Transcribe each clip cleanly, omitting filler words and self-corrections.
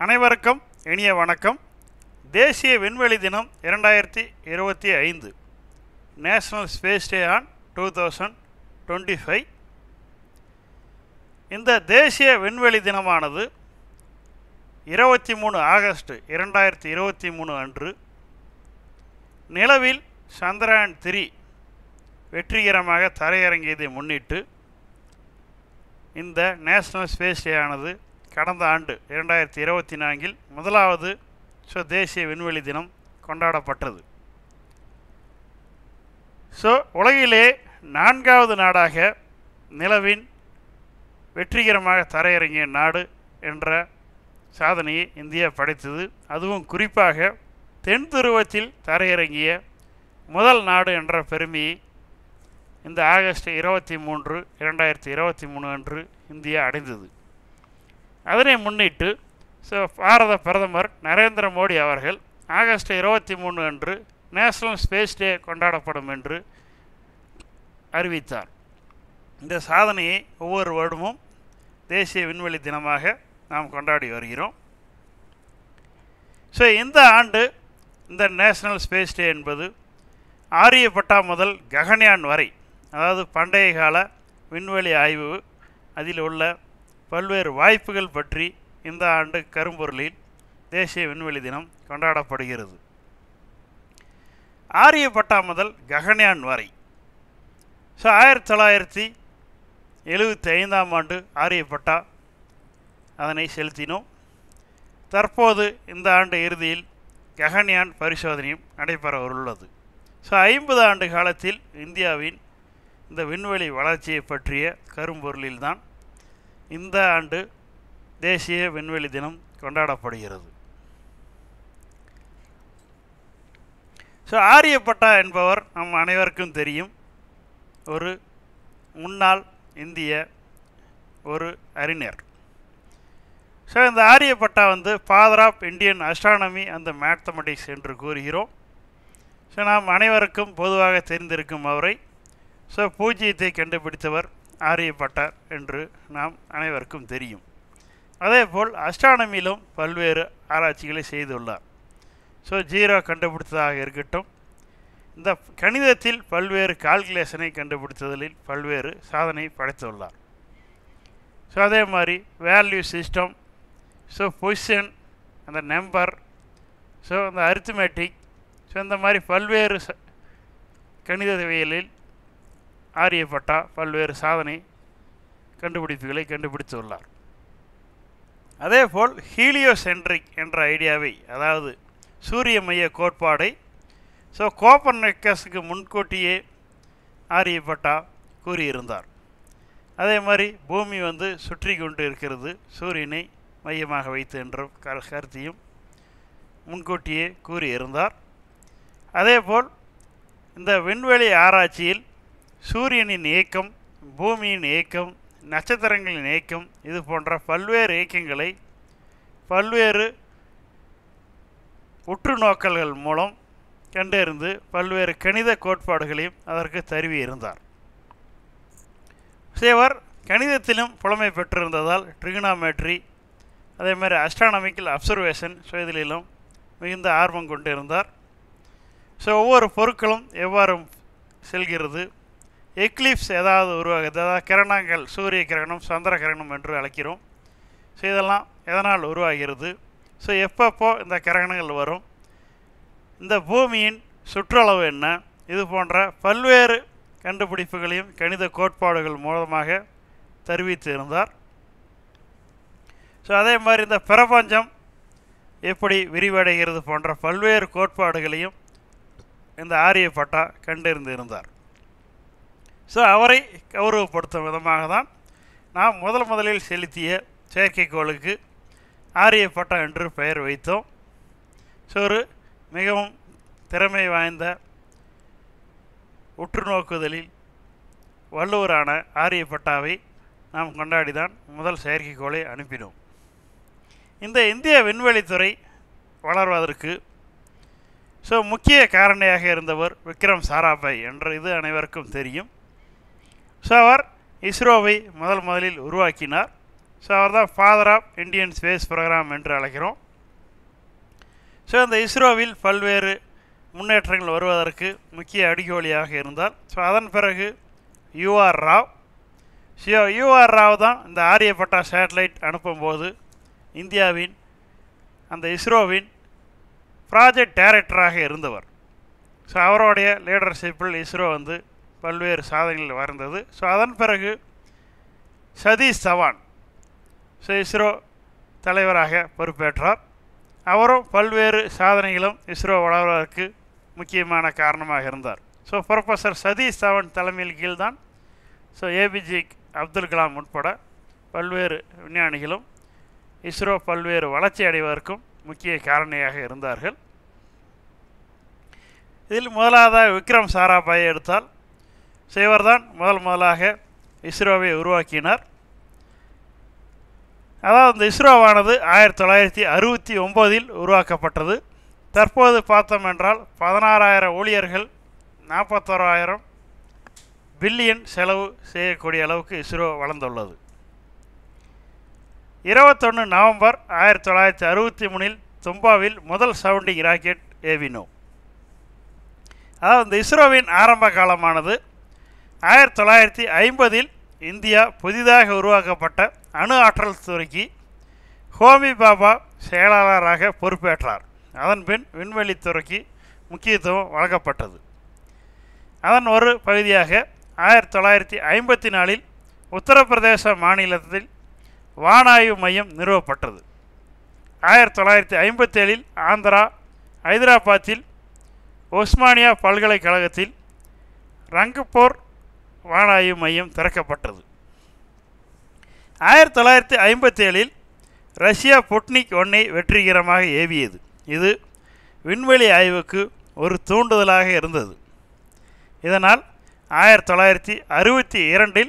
அனைவருக்கும் இனிய வணக்கம். தேசிய விண்வெளி தினம் 2025, நேஷனல் ஸ்பேஸ் டே ஆன் 2025. இந்த தேசிய விண்வெளி தினமானது 23 ஆகஸ்ட் 2023 அன்று நிலவில் சந்திரயான் 3 வெற்றிகரமாக தரையிறங்கியதை முன்னிட்டு இந்த நேஷனல் ஸ்பேஸ் டே ஆனது கடந்த ஆண்டு 2024 முதலாவது தேசிய விண்வெளி தினம் கொண்டாடப்பட்டது. உலகிலே 4வது நாடாக நிலவின் வெற்றிகரமாக தரையிறங்கிய நாடு என்ற சாதனையை இந்தியா படைத்தது. அதுவும் குறிப்பாக தென் துருவத்தில் தரையிறங்கிய முதல் நாடு என்ற பெருமையை இந்த ஆகஸ்ட் 23, 2023 அன்று இந்தியா அடைந்தது. அதனை முன்னிட்டு பாரத பிரதமர் நரேந்திர மோடி அவர்கள் ஆகஸ்ட் 23 அன்று நேஷனல் ஸ்பேஸ் டே கொண்டாடப்படும் என்று அறிவித்தார். இந்த சாதனையை ஒவ்வொரு வருடமும் தேசிய விண்வெளி தினமாக நாம் கொண்டாடி வருகிறோம். இந்த ஆண்டு இந்த நேஷனல் ஸ்பேஸ் டே என்பது ஆரியப்பட்டா முதல் ககன்யான் வரை, அதாவது பண்டைய கால விண்வெளி ஆய்வு, அதில் உள்ள பல்வேறு வாய்ப்புகள் பற்றி இந்த ஆண்டு கரும்பொருளில் தேசிய விண்வெளி தினம் கொண்டாடப்படுகிறது. ஆரியப்பட்டா முதல் ககன்யான் வரை 1975 ஆண்டு ஆரியப்பட்டா அதனை செலுத்தினோம். தற்போது இந்த ஆண்டு இறுதியில் ககன்யான் பரிசோதனையும் நடைபெற உள்ளது. 50 ஆண்டு காலத்தில் இந்தியாவின் இந்த விண்வெளி வளர்ச்சியை பற்றிய கரும்பொருளில்தான் இந்த ஆண்டு தேசிய விண்வெளி தினம் கொண்டாடப்படுகிறது. ஆரியப்பட்டா என்பவர் நம் அனைவருக்கும் தெரியும், ஒரு முன்னாள் இந்திய ஒரு அறிஞர். இந்த Aryabhata father of Indian astronomy and mathematics என்று கூறுகிறோம். நாம் அனைவருக்கும் பொதுவாக தெரிந்திருக்கும் அவரை பூஜ்ஜியத்தை கண்டுபிடித்தவர் ஆரியப்பட்டார் என்று நாம் அனைவருக்கும் தெரியும். அதேபோல் அஸ்ட்ரானமியிலும் பல்வேறு ஆராய்ச்சிகளை செய்துள்ளார். ஜீரோ கண்டுபிடித்ததாக இருக்கட்டும், இந்த கணிதத்தில் பல்வேறு கால்குலேஷனை கண்டுபிடித்ததில் பல்வேறு சாதனை படைத்துள்ளார். அதே மாதிரி வேல்யூ சிஸ்டம், பொசிஷன், அந்த நம்பர், அந்த அரித்மெட்டிக், இந்த மாதிரி பல்வேறு கணிதவியலில் ஆரியப்பட்டா பல்வேறு சாதனை கண்டுபிடிப்புகளை கண்டுபிடித்துள்ளார். அதேபோல் ஹீலியோசென்ட்ரிக் என்ற ஐடியாவை, அதாவது சூரிய மைய கோட்பாடை கோப்பர்நிக்கஸுக்கு முன்கூட்டியே ஆரியப்பட்டா கூறியிருந்தார். அதே மாதிரி பூமி சுற்றி கொண்டு இருக்கிறது சூரியனை மையமாக வைத்து என்ற கருத்தையும் முன்கூட்டியே கூறியிருந்தார். அதேபோல் இந்த விண்வெளி ஆராய்ச்சியில் சூரியனின் இயக்கம், பூமியின் இயக்கம், நட்சத்திரங்களின் இயக்கம், இது போன்ற பல்வேறு இயக்கங்களை பல்வேறு உற்றுநோக்கல்கள் மூலம் கண்டறிந்து பல்வேறு கணித கோட்பாடுகளையும் அதற்கு தருவியிருந்தார். இவர் கணிதத்திலும் புலமை பெற்றிருந்ததால் ட்ரிகனாமெட்ரி, அதே மாதிரி அஸ்ட்ரானமிக்கல் அப்சர்வேஷன் இதிலும் மிகுந்த ஆர்வம் கொண்டிருந்தார். ஒவ்வொரு பொருட்களும் எவ்வாறு செல்கிறது, எக்லிப்ஸ் ஏதாவது உருவாகுது, அதாவது கிரணங்கள், சூரிய கிரகணம், சந்திர கிரகணம் என்று அழைக்கிறோம். இதெல்லாம் எதனால் உருவாகிறது, எப்பப்போ இந்த கிரகணங்கள் வரும், இந்த பூமியின் சுற்றளவு என்ன, இது போன்ற பல்வேறு கண்டுபிடிப்புகளையும் கணித கோட்பாடுகள் மூலமாக தெரிவித்து இருந்தார். அதே மாதிரி இந்த பிரபஞ்சம் எப்படி விரிவடைகிறது போன்ற பல்வேறு கோட்பாடுகளையும் இந்த ஆரியப்பட்டா கண்டறிந்து இருந்தார். அவரை கௌரவப்படுத்தும் விதமாக தான் நாம் முதலில் செலுத்திய செயற்கைக்கோளுக்கு ஆரியப்பட்டா என்று பெயர் வைத்தோம். ஒரு மிகவும் திறமை வாய்ந்த உற்றுநோக்குதலில் வல்லவரான ஆரியப்பட்டாவை நாம் கொண்டாடிதான் முதல் செயற்கைக்கோளை அனுப்பினோம். இந்த இந்திய விண்வெளித்துறை வளர்வதற்கு முக்கிய காரணியாக இருந்தவர் விக்ரம் சாராபாய் என்று இது அனைவருக்கும் தெரியும். அவர் இஸ்ரோவை முதலில் உருவாக்கினார். ஸோ அவர் தான் father of Indian space programme என்று அழைக்கிறோம். ஸோ இந்த இஸ்ரோவில் பல்வேறு முன்னேற்றங்கள் வருவதற்கு முக்கிய அடிகோலியாக இருந்தார். ஸோ அதன் பிறகு யூஆர் ராவ். யூஆர் ராவ் தான் இந்த ஆரியப்பட்டா சேட்டலைட் அனுப்பும்போது இந்தியாவின் அந்த இஸ்ரோவின் ப்ராஜெக்ட் டைரக்டராக இருந்தவர். ஸோ அவருடைய லீடர்ஷிப்பில் இஸ்ரோ வந்து பல்வேறு சாதனைகள் வந்தது. ஸோ அதன் பிறகு சதீஷ் தவான் ஸோ இஸ்ரோ தலைவராக பொறுப்பேற்றார். அவரும் பல்வேறு சாதனைகளும் இஸ்ரோ வளர்வதற்கு முக்கியமான காரணமாக இருந்தார். ஸோ ப்ரொஃபஸர் சதீஷ் தவான் தலைமையில் கீழ்தான் ஸோ ஏபிஜே அப்துல் கலாம் உட்பட பல்வேறு விஞ்ஞானிகளும் இஸ்ரோ பல்வேறு வளர்ச்சி அடைவதற்கும் முக்கிய காரணியாக இருந்தார்கள். இதில் முதலாவதாக விக்ரம் சாராபாயை எடுத்தால் ஸோ இவர் தான் முதலாக இஸ்ரோவை உருவாக்கினார். அதாவது இந்த இஸ்ரோவானது 1969 உருவாக்கப்பட்டது. தற்போது பார்த்தோம் என்றால் 16,000 ஊழியர்கள் 41,000 பில்லியன் செலவு செய்யக்கூடிய அளவுக்கு இஸ்ரோ வளர்ந்துள்ளது. 21 நவம்பர் 1963 தும்பாவில் முதல் சவுண்டிங் ராக்கெட் ஏவினோம். அதாவது இந்த இஸ்ரோவின் ஆரம்ப காலமானது 1950 இந்தியா புதிதாக உருவாக்கப்பட்ட அணு ஆற்றல் துறைக்கு ஹோமி பாபா செயலாளராக பொறுப்பேற்றார். அதன் பின் விண்வெளித்துறைக்கு முக்கியத்துவம் வழங்கப்பட்டது. அதன் ஒரு பகுதியாக 1954 உத்தரப்பிரதேச மாநிலத்தில் வானாய்வு மையம் நிறுவப்பட்டது. 1957 ஆந்திரா ஹைதராபாத்தில் ஒஸ்மானியா பல்கலைக்கழகத்தில் ரங்கப்பூர் வானாய்வு மையம் திறக்கப்பட்டது. 1957 ரஷ்யா புட்னிக் 1 வெற்றிகரமாக ஏவியது. இது விண்வெளி ஆய்வுக்கு ஒரு தூண்டுதலாக இருந்தது. இதனால் 1962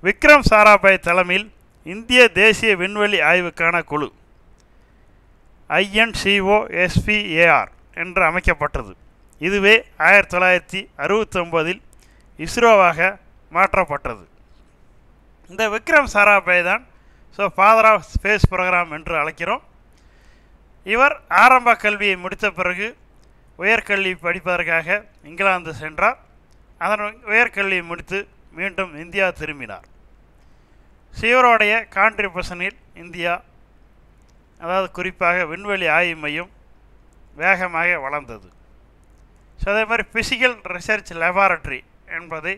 விக்ரம் சாராபாய் தலைமையில் இந்திய தேசிய விண்வெளி ஆய்வுக்கான குழு INCOSPAR என்று அமைக்கப்பட்டது. இதுவே 1969 இஸ்ரோவாக மாற்றப்பட்டது. இந்த விக்ரம் சாராபாய் தான் so father of space programme என்று அழைக்கிறோம். இவர் ஆரம்ப கல்வியை முடித்த பிறகு உயர்கல்வி படிப்பதற்காக இங்கிலாந்து சென்றார். அதன் உயர்கல்வியை முடித்து மீண்டும் இந்தியா திரும்பினார். இவருடைய கான்ட்ரிபியூஷனில் இந்தியா அதாவது குறிப்பாக விண்வெளி ஆய்வு மையம் வேகமாக வளர்ந்தது. ஸோ அதே மாதிரி ஃபிசிக்கல் ரிசர்ச் லேபார்டரி என்பதை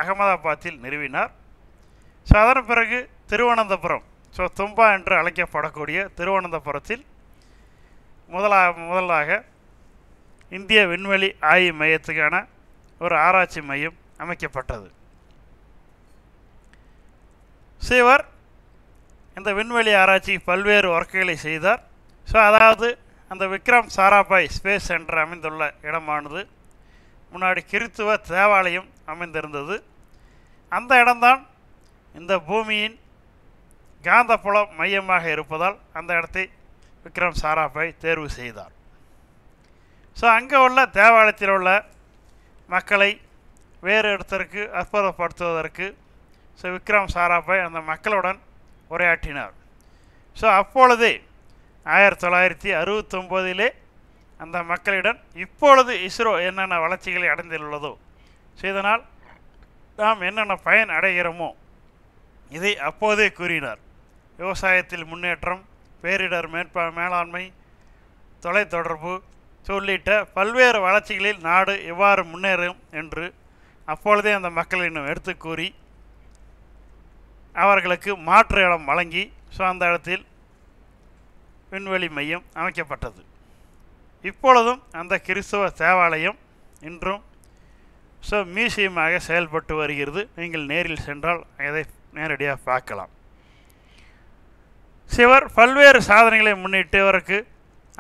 அகமதாபாத்தில் நிறுவினார். ஸோ அதன் பிறகு திருவனந்தபுரம் ஸோ தும்பா என்று அழைக்கப்படக்கூடிய திருவனந்தபுரத்தில் முதலாக இந்திய விண்வெளி ஆய்வு மையத்துக்கான ஒரு ஆராய்ச்சி மையம் அமைக்கப்பட்டது. இவர் இந்த விண்வெளி ஆராய்ச்சிக்கு பல்வேறு ஒர்க்குகளை செய்தார். ஸோ அதாவது அந்த விக்ரம் சாராபாய் ஸ்பேஸ் சென்டர் அமைந்துள்ள இடமானது முன்னாடி கிறித்துவ தேவாலயம் அமைந்திருந்தது. அந்த இடம்தான் இந்த பூமியின் காந்தப்புல மையமாக இருப்பதால் அந்த இடத்தை விக்ரம் சாராபாய் தேர்வு செய்தார். ஸோ அங்கே உள்ள தேவாலயத்தில் உள்ள மக்களை வேறு இடத்திற்கு அற்புதப்படுத்துவதற்கு ஸோ விக்ரம் சாராபாய் அந்த மக்களுடன் உரையாற்றினார். ஸோ அப்பொழுதே 1969 அந்த மக்களிடம் இப்பொழுது இஸ்ரோ என்னென்ன வளர்ச்சிகளை அடைந்துள்ளதோ ஸோ இதனால் நாம் என்னென்ன பயன் அடைகிறோமோ இதை அப்போதே கூறினார். விவசாயத்தில் முன்னேற்றம், பேரிடர் மேலாண்மை, தொலைத்தொடர்பு உள்ளிட்ட பல்வேறு வளர்ச்சிகளில் நாடு எவ்வாறு முன்னேறும் என்று அப்பொழுதே அந்த மக்களிடம் எடுத்து கூறி அவர்களுக்கு மாற்று இடம் வழங்கி ஸோ அந்த இடத்தில் விண்வெளி மையம் அமைக்கப்பட்டது. இப்பொழுதும் அந்த கிறிஸ்துவ தேவாலயம் இன்றும் ஸோ மியூசியமாக செயல்பட்டு வருகிறது. நீங்கள் நேரில் சென்றால் அதை நேரடியாக பார்க்கலாம். இவர் பல்வேறு சாதனைகளை முன்னிட்டு இவருக்கு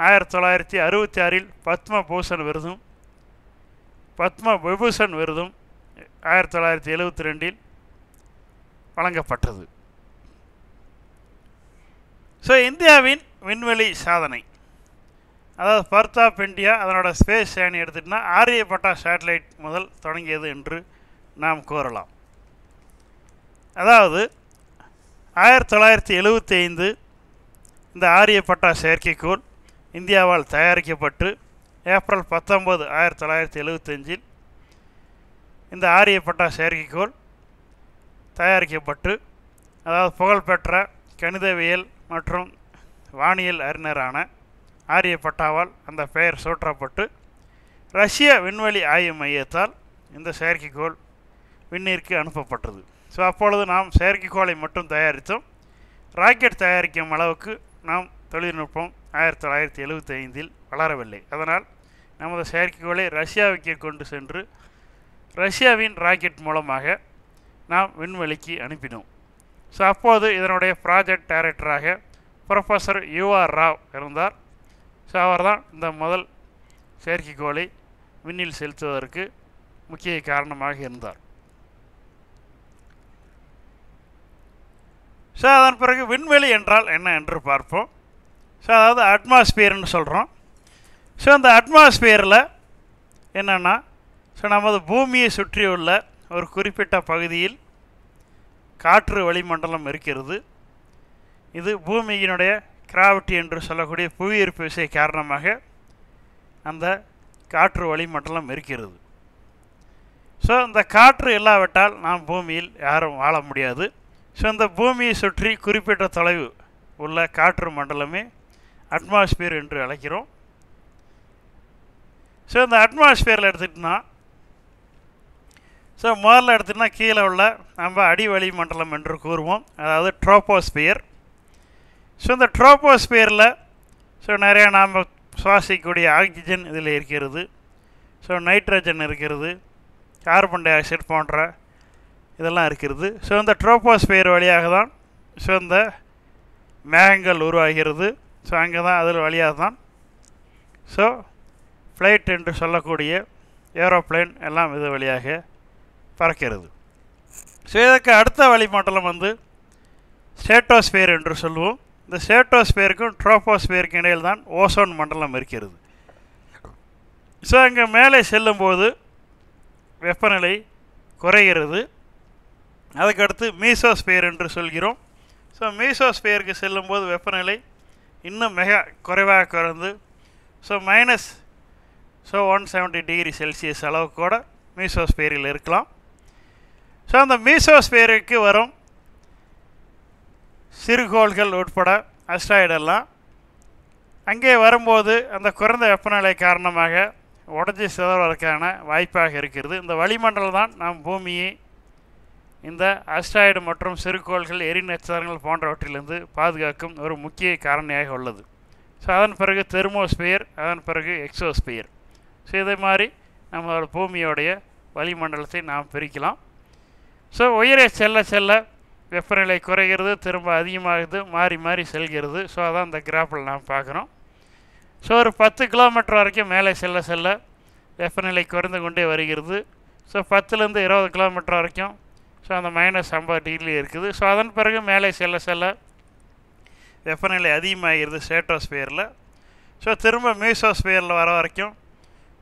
1966 பத்ம பூஷன் விருதும் பத்ம விபூஷன் விருதும் 1972 வழங்கப்பட்டது. ஸோ இந்தியாவின் விண்வெளி சாதனை அதாவது பர்த் ஆஃப் இந்தியா அதனோட ஸ்பேஸ் சேனி எடுத்துகிட்டோன்னா ஆரியப்பட்டா சேட்டலைட் முதல் தொடங்கியது என்று நாம் கூறலாம். அதாவது 1975 இந்த ஆரியப்பட்டா செயற்கைக்கோள் இந்தியாவால் தயாரிக்கப்பட்டு ஏப்ரல் 19, 1975 இந்த ஆரியப்பட்டா செயற்கைக்கோள் தயாரிக்கப்பட்டு, அதாவது புகழ்பெற்ற கணிதவியல் மற்றும் வானியல் அறிஞரான ஆரியப்பட்டாவால் அந்த பெயர் சூட்டப்பட்டு ரஷ்ய விண்வெளி ஆய்வு மையத்தால் இந்த செயற்கைக்கோள் விண்ணிற்கு அனுப்பப்பட்டது. ஸோ அப்பொழுது நாம் செயற்கைக்கோளை மட்டும் தயாரித்தோம். ராக்கெட் தயாரிக்கும் அளவுக்கு நாம் தொழில்நுட்பம் 1975 வளரவில்லை. அதனால் நமது செயற்கைக்கோளை ரஷ்யாவுக்கு கொண்டு சென்று ரஷ்யாவின் ராக்கெட் மூலமாக நாம் விண்வெளிக்கு அனுப்பினோம். ஸோ அப்போது இதனுடைய ப்ராஜெக்ட் டைரக்டராக ப்ரொஃபஸர் யூஆர் ராவ் இருந்தார். ஸோ அவர் தான் இந்த முதல் செயற்கைக்கோளை விண்ணில் செலுத்துவதற்கு முக்கிய காரணமாக இருந்தார். ஸோ அதன் பிறகு விண்வெளி என்றால் என்ன என்று பார்ப்போம். ஸோ அதாவது அட்மாஸ்பியர்னு சொல்கிறோம். ஸோ அந்த அட்மாஸ்பியரில் என்னென்னா, ஸோ நமது பூமியை சுற்றியுள்ள ஒரு குறிப்பிட்ட பகுதியில் காற்று வளிமண்டலம் இருக்கிறது. இது பூமியினுடைய கிராவிட்டி என்று சொல்லக்கூடிய புவியீர்ப்பு விசை காரணமாக அந்த காற்று வளிமண்டலம் இருக்கிறது. ஸோ இந்த காற்று இல்லாவிட்டால் நாம் பூமியில் யாரும் வாழ முடியாது. ஸோ இந்த பூமியை சுற்றி குறிப்பிட்ட தொலைவு உள்ள காற்று மண்டலமே அட்மாஸ்பியர் என்று அழைக்கிறோம். ஸோ இந்த அட்மாஸ்பியரில் எடுத்துகிட்டோன்னா, ஸோ முதல்ல எடுத்துகிட்டோன்னா கீழே உள்ள நம்ம அடிவளி மண்டலம் என்று கூறுவோம், அதாவது ட்ரோபோஸ்பியர். ஸோ இந்த ட்ரோபோஸ்பியரில் ஸோ நிறையா நாம் சுவாசிக்கக்கூடிய ஆக்சிஜன் இதில் இருக்கிறது. ஸோ நைட்ரஜன் இருக்கிறது, கார்பன் டை ஆக்சைடு போன்ற இதெல்லாம் இருக்கிறது. ஸோ இந்த ட்ரோபோஸ்பியர் வழியாக தான் ஸோ இந்த மேகங்கள் உருவாகிறது. ஸோ அங்கே தான் அதில் வழியாக தான் ஸோ ஃப்ளைட் என்று சொல்லக்கூடிய ஏரோப்ளேன் எல்லாம் இது வழியாக பறக்கிறது. ஸோ இதற்கு அடுத்த வளிமண்டலம் வந்து ஸ்ட்ரேட்டோஸ்பியர் என்று சொல்லுவோம். இந்த ஸ்ட்ரேட்டோஸ்பியருக்கும் ட்ரோபோஸ்பியருக்கும் இடையில் தான் ஓசோன் மண்டலம் இருக்கிறது. ஸோ அங்கே மேலே செல்லும்போது வெப்பநிலை குறைகிறது. அதுக்கடுத்து மீசோஸ்பியர் என்று சொல்கிறோம். ஸோ மீசோஸ்பியருக்கு செல்லும்போது வெப்பநிலை இன்னும் மிக குறைவாக குறைந்து ஸோ -170 டிகிரி செல்சியஸ் அளவுக்கு கூட மீசோஸ்பியரில் இருக்கலாம். ஸோ அந்த மீசோஸ்பியருக்கு வரும் சிறுகோள்கள் உட்பட அஸ்ட்ராய்டெல்லாம் அங்கே வரும்போது அந்த குறைந்த வெப்பநிலை காரணமாக உடஞ்சி சிதறுவதற்கான வாய்ப்பாக இருக்கிறது. இந்த வளிமண்டலம் தான் நாம் பூமியை இந்த அஸ்ட்ராய்டு மற்றும் சிறுகோள்கள், எரிநட்சத்திரங்கள் போன்றவற்றிலிருந்து பாதுகாக்கும் ஒரு முக்கிய காரணியாக உள்ளது. ஸோ அதன் பிறகு தெர்மோஸ்பியர், அதன் பிறகு எக்ஸோஸ்பியர். ஸோ இதே மாதிரி நம்மளோட பூமியோடைய வளிமண்டலத்தை நாம் பிரிக்கலாம். ஸோ உயரே செல்ல செல்ல வெப்பநிலை குறைகிறது, திரும்ப அதிகமாகுது, மாறி மாறி செல்கிறது. ஸோ அதான் இந்த கிராஃபில் நாம் பார்க்குறோம். ஸோ ஒரு 10 கிலோமீட்டர் வரைக்கும் மேலே செல்ல செல்ல வெப்பநிலை குறைந்து கொண்டே வருகிறது. ஸோ 10லேருந்து 20 கிலோமீட்டர் வரைக்கும் ஸோ அந்த -50 டிகிரி இருக்குது. ஸோ அதன் பிறகு மேலே செல்ல செல்ல வெப்பநிலை அதிகமாகிறது ஸ்ட்ரேட்டோஸ்பியரில். ஸோ திரும்ப மீசோஸ்பியரில் வர வரைக்கும்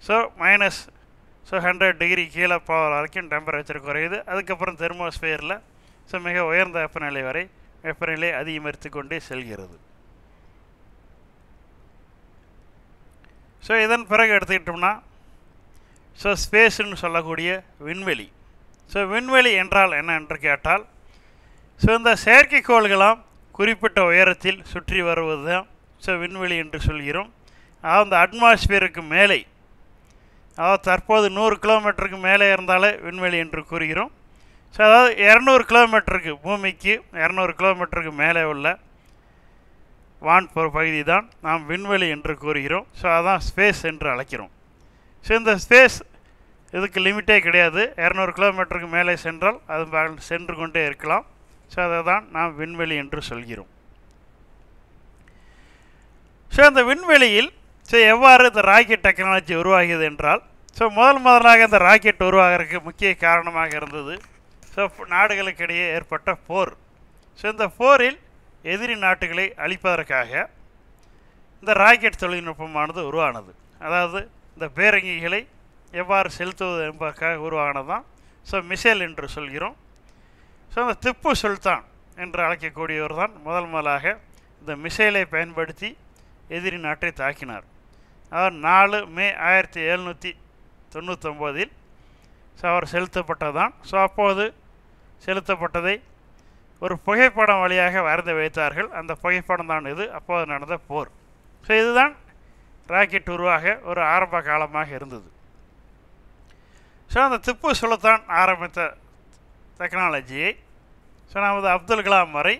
ஸோ -100 டிகிரி கீழே போகிற வரைக்கும் டெம்பரேச்சர் குறையுது. அதுக்கப்புறம் தெர்மோஸ்பியரில் ஸோ மிக உயர்ந்த வெப்பநிலை வரை வெப்பநிலை அதிகரித்து கொண்டே செல்கிறது. ஸோ இதன் பிறகு எடுத்துக்கிட்டோம்னா ஸோ ஸ்பேஸ்ன்னு சொல்லக்கூடிய விண்வெளி. ஸோ விண்வெளி என்றால் என்ன என்று கேட்டால், ஸோ இந்த செயற்கைக்கோள்களாம் குறிப்பிட்ட உயரத்தில் சுற்றி வருவது தான் ஸோ விண்வெளி என்று சொல்கிறோம். அதாவது அந்த அட்மாஸ்பியருக்கு மேலே, அதாவது தற்போது 100 கிலோமீட்டருக்கு மேலே இருந்தாலே விண்வெளி என்று கூறுகிறோம். ஸோ அதாவது 200 கிலோமீட்டருக்கு, பூமிக்கு 200 கிலோமீட்டருக்கு மேலே உள்ள வான் பகுதி தான் நாம் விண்வெளி என்று கூறுகிறோம். ஸோ அதான் ஸ்பேஸ் என்று அழைக்கிறோம். ஸோ இந்த ஸ்பேஸ் இதுக்கு லிமிட்டே கிடையாது. 200 கிலோமீட்டருக்கு மேலே சென்றால் அது சென்று கொண்டே இருக்கலாம். ஸோ அதை தான் நாம் விண்வெளி என்று சொல்கிறோம். ஸோ அந்த விண்வெளியில் ஸோ எவ்வாறு இந்த ராக்கெட் டெக்னாலஜி உருவாகியது என்றால், ஸோ முதலாக இந்த ராக்கெட் உருவாகிறதுக்கு முக்கிய காரணமாக இருந்தது ஸோ நாடுகளுக்கிடையே ஏற்பட்ட போர். ஸோ இந்த போரில் எதிரி நாட்டுகளை அழிப்பதற்காக இந்த ராக்கெட் தொழில்நுட்பமானது உருவானது. அதாவது இந்த பேரங்கிகளை எவ்வாறு செலுத்துவது என்பதற்காக உருவானது தான் ஸோ மிசைல் என்று சொல்கிறோம். ஸோ அந்த திப்பு சுல்தான் என்று அழைக்கக்கூடியவர் தான் முதலாக இந்த மிசைலை பயன்படுத்தி எதிரி நாட்டை தாக்கினார். அவர் 4 மே 1799 அவர் செலுத்தப்பட்டதான். ஸோ அப்போது செலுத்தப்பட்டதை ஒரு புகைப்படம் வழியாக வரைந்து வைத்தார்கள். அந்த புகைப்படம் தான் இது அப்போது நடந்த போர். ஸோ இதுதான் ராக்கெட் உருவாக ஒரு ஆரம்ப காலமாக இருந்தது. ஸோ அந்த திப்பு சுல்தான் ஆரம்பித்த டெக்னாலஜியை நமது அப்துல் கலாம் வரை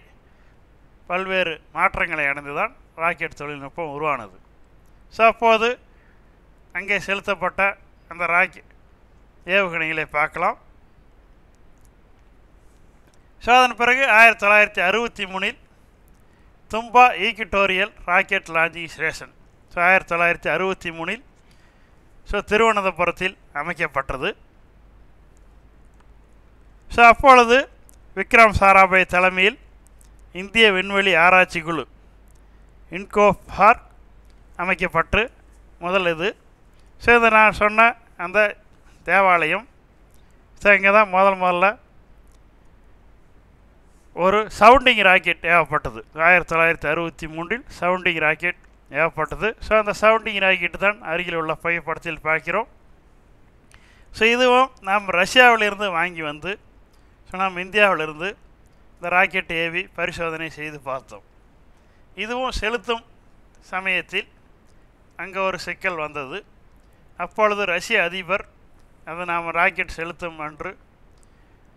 பல்வேறு மாற்றங்களை அடைந்து தான் ராக்கெட் தொழில்நுட்பம் உருவானது. ஸோ அப்போது அங்கே செலுத்தப்பட்ட அந்த ராக்கெட் ஏவுகணைகளை பார்க்கலாம். ஸோ அதன் பிறகு 1963 Thumba equatorial rocket launching station so 1963 so திருவனந்தபுரத்தில் அமைக்கப்பட்டது. ஸோ அப்பொழுது விக்ரம் சாராபாய் தலைமையில் இந்திய விண்வெளி ஆராய்ச்சி குழு இன்கோஃபார் அமைக்கப்பட்டு முதல் இது. ஸோ இதை நான் சொன்ன அந்த தேவாலயம் ஸோ இங்கே தான் முதல்ல ஒரு சவுண்டிங் ராக்கெட் ஏவப்பட்டது. 1963 சவுண்டிங் ராக்கெட் ஏவப்பட்டது. ஸோ அந்த சவுண்டிங் ராக்கெட் தான் அருகில் உள்ள புகைப்படத்தில் பார்க்கிறோம். ஸோ இதுவும் நாம் ரஷ்யாவிலிருந்து வாங்கி வந்து ஸோ நாம் இந்தியாவிலிருந்து இந்த ராக்கெட் ஏவி பரிசோதனை செய்து பார்த்தோம். இதுவும் செலுத்தும் சமயத்தில் அங்கே ஒரு சிக்கல் வந்தது. அப்பொழுது ரஷ்ய அதிபர் அது நாம் ராக்கெட் செலுத்தும் என்று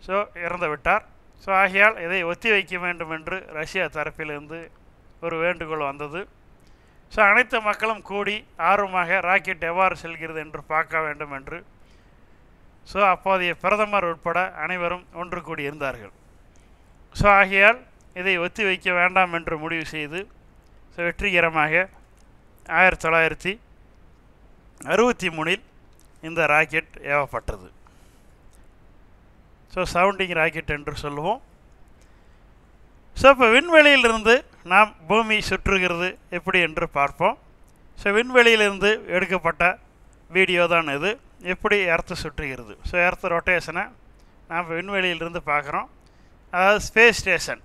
ஸோ இறந்து விட்டார். ஸோ ஆகையால் இதை ஒத்தி வைக்க வேண்டும் என்று ரஷ்யா தரப்பிலிருந்து ஒரு வேண்டுகோள் வந்தது. ஸோ அனைத்து மக்களும் கூடி ஆர்வமாக ராக்கெட் எவ்வாறு செல்கிறது என்று பார்க்க வேண்டும் என்று ஸோ அப்போதைய பிரதமர் உட்பட அனைவரும் ஒன்று கூடி இருந்தார்கள். ஸோ ஆகையால் இதை ஒத்தி வைக்க வேண்டாம் என்று முடிவு செய்து ஸோ வெற்றிகரமாக 1963 இந்த ராக்கெட் ஏவப்பட்டது. ஸோ சவுண்டிங் ராக்கெட் என்று சொல்லுவோம். ஸோ இப்போ விண்வெளியிலிருந்து நாம் பூமி சுற்றுகிறது எப்படி என்று பார்ப்போம். ஸோ விண்வெளியிலிருந்து எடுக்கப்பட்ட வீடியோ தான் இது, எப்படி எர்த்து சுற்றுகிறது. ஸோ எர்த்து ரொட்டேஷனை நாம் விண்வெளியிலிருந்து பார்க்குறோம். அதாவது ஸ்பேஸ் ஸ்டேஷன்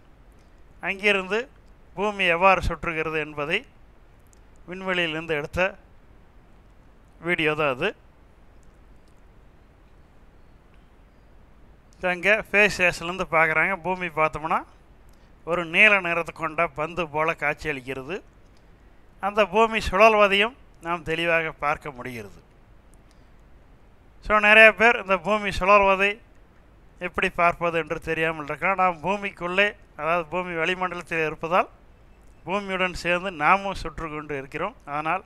அங்கிருந்து பூமி எவ்வாறு சுற்றுகிறது என்பதை விண்வெளியிலிருந்து எடுத்த வீடியோ தான் அது. அங்கே ஸ்பேஸ் ஸ்டேஷன்லேருந்து பார்க்குறாங்க. பூமி பார்த்தோம்னா ஒரு நீல நிறத்தை கொண்ட பந்து போல் காட்சியளிக்கிறது. அந்த பூமி சுழல்வதையும் நாம் தெளிவாக பார்க்க முடிகிறது. ஸோ நிறைய பேர் இந்த பூமி சுழல்வதை எப்படி பார்ப்பது என்று தெரியாமல் இருக்கலாம். நாம் பூமிக்குள்ளே அதாவது பூமி வளிமண்டலத்தில் இருப்பதால் பூமியுடன் சேர்ந்து நாமும் சுற்று கொண்டு இருக்கிறோம். அதனால்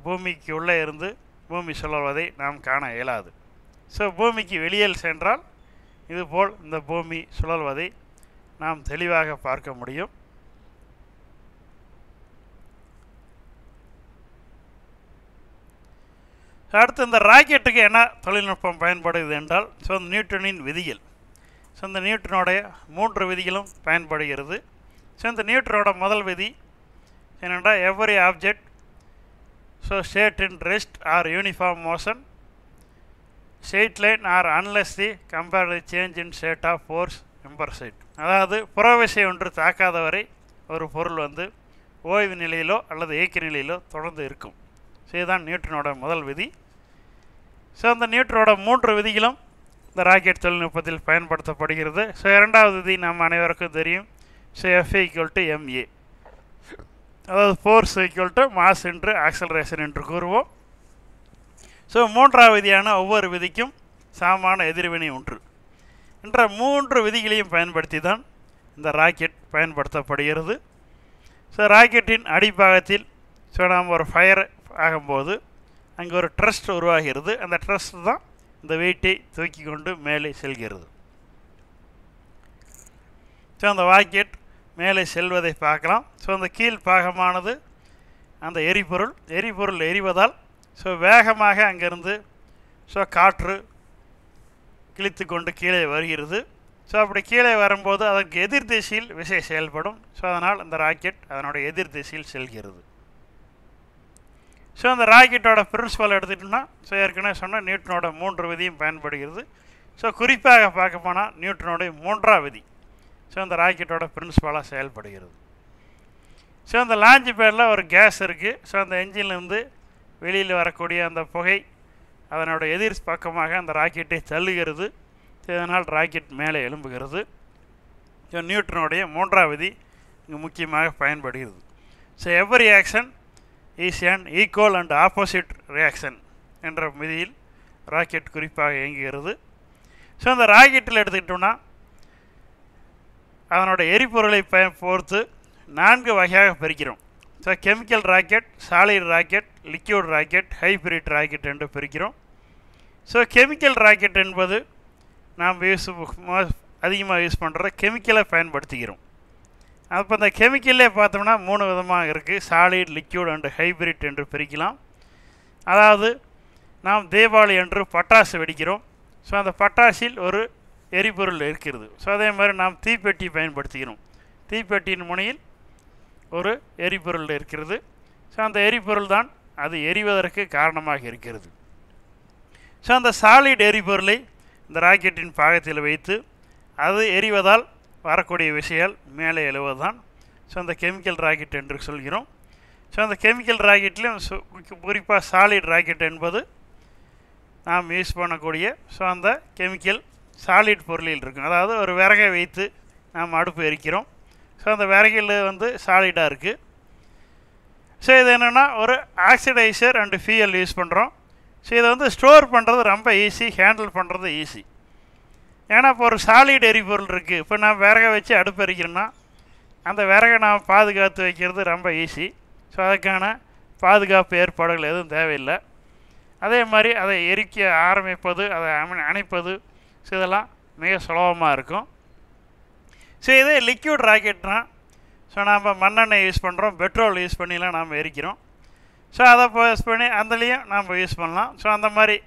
பூமிக்கு உள்ளே இருந்து பூமி சுழல்வதை நாம் காண இயலாது. ஸோ பூமிக்கு வெளியில் சென்றால் இதுபோல் இந்த பூமி சுழல்வதை நாம் தெளிவாக பார்க்க முடியும். அடுத்து இந்த ராக்கெட்டுக்கு என்ன தொழில்நுட்பம் பயன்படுகிறது என்றால் ஸோ இந்த நியூட்டனின் விதிகள். ஸோ இந்த நியூட்டனுடைய 3 விதிகளும் பயன்படுகிறது. ஸோ இந்த நியூட்டனோட முதல் விதி என்னென்றால் every object so state in rest or uniform motion straight line or unless the compelled change in state of force impressed. அதாவது புறவிசை ஒன்று தாக்காத வரை ஒரு பொருள் வந்து ஓய்வு நிலையிலோ அல்லது இயக்க நிலையிலோ தொடர்ந்து இருக்கும். ஸோ இதுதான் நியூட்டனோட முதல் விதி. ஸோ அந்த நியூட்டனோட 3 விதிகளும் இந்த ராக்கெட் தொழில்நுட்பத்தில் பயன்படுத்தப்படுகிறது. ஸோ இரண்டாவது விதி நம்ம அனைவருக்கும் தெரியும். ஸோ F = ma, அதாவது ஃபோர்ஸ் = மாஸ் இன்ட்ரு ஆக்சலரேஷன் என்று கூறுவோம். ஸோ மூன்றாவது விதியான ஒவ்வொரு விதிக்கும் சமமான எதிர்வினை ஒன்று என்ற 3 விதிகளையும் பயன்படுத்தி தான் இந்த ராக்கெட் பயன்படுத்தப்படுகிறது. ஸோ ராக்கெட்டின் அடிப்பாகத்தில் ஸோ நாம் ஒரு ஃபயர் ஆகும்போது அங்கே ஒரு ட்ரஸ்ட் உருவாகிறது. அந்த ட்ரஸ்ட் தான் இந்த வெயிட்டை தூக்கி கொண்டு மேலே செல்கிறது. ஸோ அந்த ராக்கெட் மேலே செல்வதை பார்க்கலாம். ஸோ அந்த கீழ் பாகமானது அந்த எரிபொருள் எரிவதால் ஸோ வேகமாக அங்கேருந்து ஸோ காற்று கிழித்து கொண்டு கீழே வருகிறது. ஸோ அப்படி கீழே வரும்போது அதற்கு எதிர் திசையில் விசை செயல்படும். ஸோ அதனால் அந்த ராக்கெட் அதனுடைய எதிர் திசையில் செல்கிறது. ஸோ அந்த ராக்கெட்டோட பிரின்சிபல் எடுத்துட்டோம்னா ஸோ ஏற்கனவே சொன்ன நியூட்டனோட 3 விதியும் பயன்படுகிறது. ஸோ குறிப்பாக பார்க்க போனால் நியூட்டனோடைய 3ஆம் விதி ஸோ அந்த ராக்கெட்டோட பிரின்சிபாலாக செயல்படுகிறது. ஸோ அந்த லான்ச் பேடில் ஒரு கேஸ் இருக்குது. ஸோ அந்த என்ஜின்லேருந்து வெளியில் வரக்கூடிய அந்த புகை அதனோட எதிர் பக்கமாக அந்த ராக்கெட்டை தள்ளுகிறது. இதனால் ராக்கெட் மேலே எழும்புகிறது. ஸோ நியூட்டனுடைய மூன்றாவது விதி இங்கே முக்கியமாக பயன்படுகிறது. So every action is and equal and opposite reaction என்ற விதியில் ராக்கெட் குறிப்பாக இயங்குகிறது. ஸோ அந்த ராக்கெட்டில் எடுத்துக்கிட்டோம்னா அதனோட எரிபொருளை பொறுத்து 4 வகையாக பிரிக்கிறோம். So chemical rocket, solid rocket, liquid rocket, hybrid rocket என்று பிரிக்கிறோம். ஸோ கெமிக்கல் ராக்கெட் என்பது நாம் அதிகமாக யூஸ் பண்ணுற கெமிக்கலை பயன்படுத்திக்கிறோம். அப்போ அந்த கெமிக்கல்லே பார்த்தோம்னா 3 விதமாக இருக்குது. சாலிட், லிக்யூட் அண்டு ஹைப்ரிட் என்று பிரிக்கலாம். அதாவது நாம் தீபாவளி அன்று பட்டாசு வெடிக்கிறோம். ஸோ அந்த பட்டாசில் ஒரு எரிபொருள் இருக்கிறது. ஸோ அதே மாதிரி நாம் தீப்பெட்டி பயன்படுத்துகிறோம். தீப்பெட்டியின் முனையில் ஒரு எரிபொருள் இருக்கிறது. ஸோ அந்த எரிபொருள் தான் அது எரிவதற்கு காரணமாக இருக்கிறது. ஸோ அந்த சாலிட் எரிபொருளை இந்த ராக்கெட்டின் பாகத்தில் வைத்து அது எரிவதால் வரக்கூடிய விஷயங்கள் மேலே எழுவது தான் ஸோ அந்த கெமிக்கல் ராக்கெட் என்று சொல்கிறோம். ஸோ அந்த கெமிக்கல் ராக்கெட்லேயும் குறிப்பாக சாலிட் ராக்கெட் என்பது நாம் யூஸ் பண்ணக்கூடிய ஸோ அந்த கெமிக்கல் சாலிட் பொருளில் இருக்கும். அதாவது ஒரு விறகை வைத்து நாம் அடுப்பு எரிக்கிறோம். ஸோ அந்த விறகில் சாலிடாக இருக்குது. ஸோ இது என்னென்னா ஒரு ஆக்சிடைசர் அண்டு ஃபியூயல் யூஸ் பண்ணுறோம். ஸோ இதை ஸ்டோர் பண்ணுறது ரொம்ப ஈஸி, ஹேண்டில் பண்ணுறது ஈஸி. ஏன்னா இப்போ ஒரு சாலிட் எரிபொருள் இருக்குது. இப்போ நான் விறகை வச்சு அடுப்பு எரிக்கிறேன்னா அந்த விறகை நாம் பாதுகாத்து வைக்கிறது ரொம்ப ஈஸி. ஸோ அதுக்கான பாதுகாப்பு ஏற்பாடுகள் எதுவும் தேவையில்லை. அதே மாதிரி அதை எரிக்க ஆரம்பிப்பது, அதை அணைப்பது, ஸோ இதெல்லாம் மிக சுலபமாக இருக்கும். ஸோ இதே லிக்யூட் ராக்கெட்னா ஸோ நாம் மண்ணெண்ணெய் யூஸ் பண்ணுறோம், பெட்ரோல் யூஸ் பண்ணிலாம் நாம் எரிக்கிறோம். ஸோ அதை யூஸ் பண்ணி அதுலேயும் நாம் யூஸ் பண்ணலாம். ஸோ அந்த மாதிரி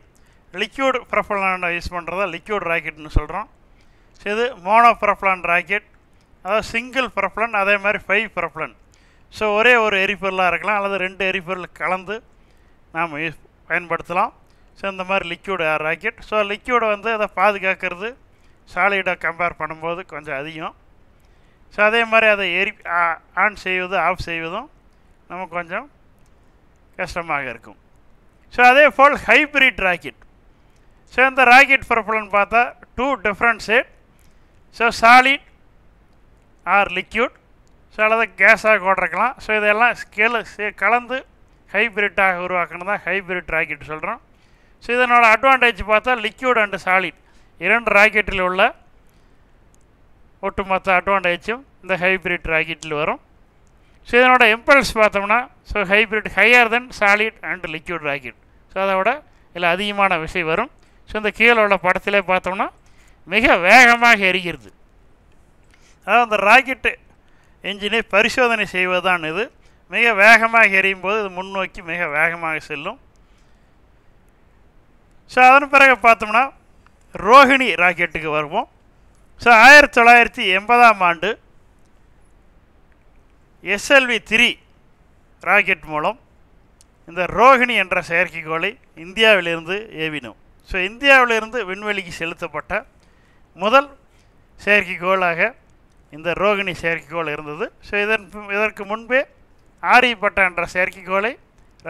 லிக்யூட் ப்ரொப்பலண்ட் யூஸ் பண்ணுறதா லிக்யூட் ராக்கெட்னு சொல்கிறோம். ஸோ இது மோனோ ப்ரொப்பலண்ட் ராக்கெட், அதாவது சிங்கிள் ப்ரொப்பலண்ட், அதே மாதிரி 5 ப்ரொப்பலண்ட். ஸோ ஒரே ஒரு எரிபொருளாக இருக்கலாம் அல்லது 2 எரிபொருள் கலந்து நாம் பயன்படுத்தலாம். ஸோ இந்த மாதிரி லிக்யூட் ராக்கெட். ஸோ லிக்யூடை அதை பாதுகாக்கிறது சாலிடை கம்பேர் பண்ணும்போது கொஞ்சம் அதிகம். ஸோ அதே மாதிரி அதை ஆன் செய்வது ஆஃப் செய்வதும் நமக்கு கொஞ்சம் கஷ்டமாக இருக்கும். ஸோ அதே போல் ஹைப்ரிட் ராக்கெட். ஸோ இந்த ராக்கெட் ப்ரொப்பலண்ட் பார்த்தா 2 different shade. So solid or liquid, so அல்லது கேஸாக கூட இருக்கலாம். ஸோ இதெல்லாம் கலந்து ஹைப்ரிட்டாக உருவாக்கணும் தான் ஹைப்ரிட் ராக்கெட் சொல்கிறோம். ஸோ இதனோட அட்வான்டேஜ் பார்த்தா லிக்யூட் அண்டு சாலிட் 2 ராக்கெட்டில் உள்ள ஒட்டுமொத்த அட்வான்டேஜும் இந்த ஹைப்ரிட் ராக்கெட்டில் வரும். ஸோ இதனோட இம்பல்ஸ் பார்த்தோம்னா so hybrid higher then solid and liquid rocket. So அதோட இதில் அதிகமான விஷயம் வரும். ஸோ இந்த கீழே உள்ள படத்திலே பார்த்தோம்னா மிக வேகமாக எரிகிறது. அதாவது அந்த ராக்கெட்டு என்ஜினை பரிசோதனை செய்வது தான் இது. மிக வேகமாக எரியும் போது இது முன்னோக்கி மிக வேகமாக செல்லும். ஸோ அதன் பிறகு பார்த்தோம்னா ரோஹிணி ராக்கெட்டுக்கு வருவோம். ஸோ 1980ஆம் ஆண்டு SLV-3 ராக்கெட் மூலம் இந்த ரோஹிணி என்ற செயற்கைக்கோளை இந்தியாவிலிருந்து ஏவினோம். ஸோ இந்தியாவிலிருந்து விண்வெளிக்கு செலுத்தப்பட்ட முதல் செயற்கைக்கோளாக இந்த ரோஹிணி செயற்கைக்கோள் இருந்தது. ஸோ இதற்கு முன்பே ஆரியப்பட்டா என்ற செயற்கைக்கோளை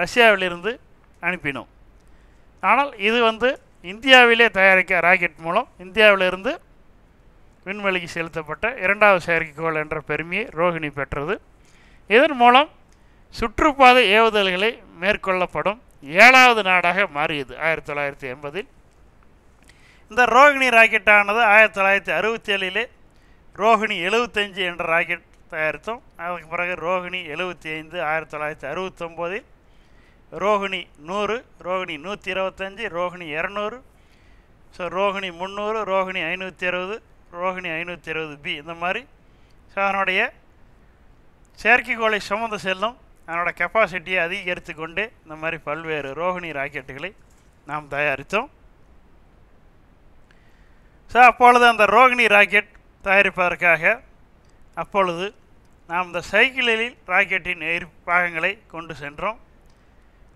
ரஷ்யாவிலிருந்து அனுப்பினோம். ஆனால் இது இந்தியாவிலே தயாரிக்க ராக்கெட் மூலம் இந்தியாவிலிருந்து விண்வெளிக்கு செலுத்தப்பட்ட 2வது செயற்கைக்கோள் என்ற பெருமையை ரோஹிணி பெற்றது. இதன் மூலம் சுற்றுப்பாதை ஏவுதல்களை மேற்கொள்ளப்படும் 7வது நாடாக மாறியது 1980இல். இந்த ரோஹிணி ராக்கெட்டானது 1967 ரோஹிணி 75 என்ற ராக்கெட் தயாரித்தோம். அதுக்கு பிறகு ரோஹிணி 75, 1969 ரோஹிணி 100, ரோஹிணி 125, ரோஹிணி 200, ஸோ ரோஹிணி 300, ரோஹிணி 560, ரோஹிணி 560B இந்த மாதிரி. ஸோ அதனுடைய செயற்கைக்கோளை சுமந்து செல்லும் அதனோட கெப்பாசிட்டியை அதிகரித்து கொண்டு இந்த மாதிரி பல்வேறு ரோஹிணி ராக்கெட்டுகளை நாம் தயாரித்தோம். ஸோ அப்பொழுது அந்த ரோஹிணி ராக்கெட் தயாரிப்பதற்காக அப்பொழுது நாம் இந்த சைக்கிளில் ராக்கெட்டின் பாகங்களை கொண்டு சென்றோம்.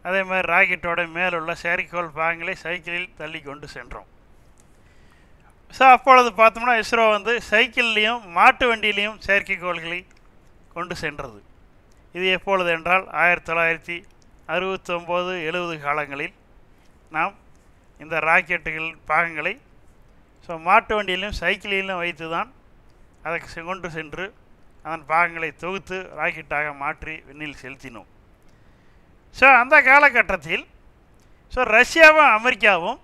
அதே மாதிரி ராக்கெட்டோட மேலுள்ள செயற்கைக்கோள் பாகங்களை சைக்கிளில் தள்ளி கொண்டு சென்றோம். ஸோ அப்பொழுது பார்த்தோம்னா இஸ்ரோ வந்து சைக்கிள்லேயும் மாட்டு வண்டியிலையும் செயற்கைக்கோள்களை கொண்டு சென்றது. இது எப்பொழுது என்றால் 1969-70 காலங்களில் நாம் இந்த ராக்கெட்டுகள் பாகங்களை மாட்டு வண்டியிலும் சைக்கிளிலும் வைத்து தான் அதை கொண்டு சென்று அதன் பாகங்களை தொகுத்து ராக்கெட்டாக மாற்றி விண்ணில் செலுத்தினோம். ஸோ அந்த காலகட்டத்தில் ரஷ்யாவும் அமெரிக்காவும்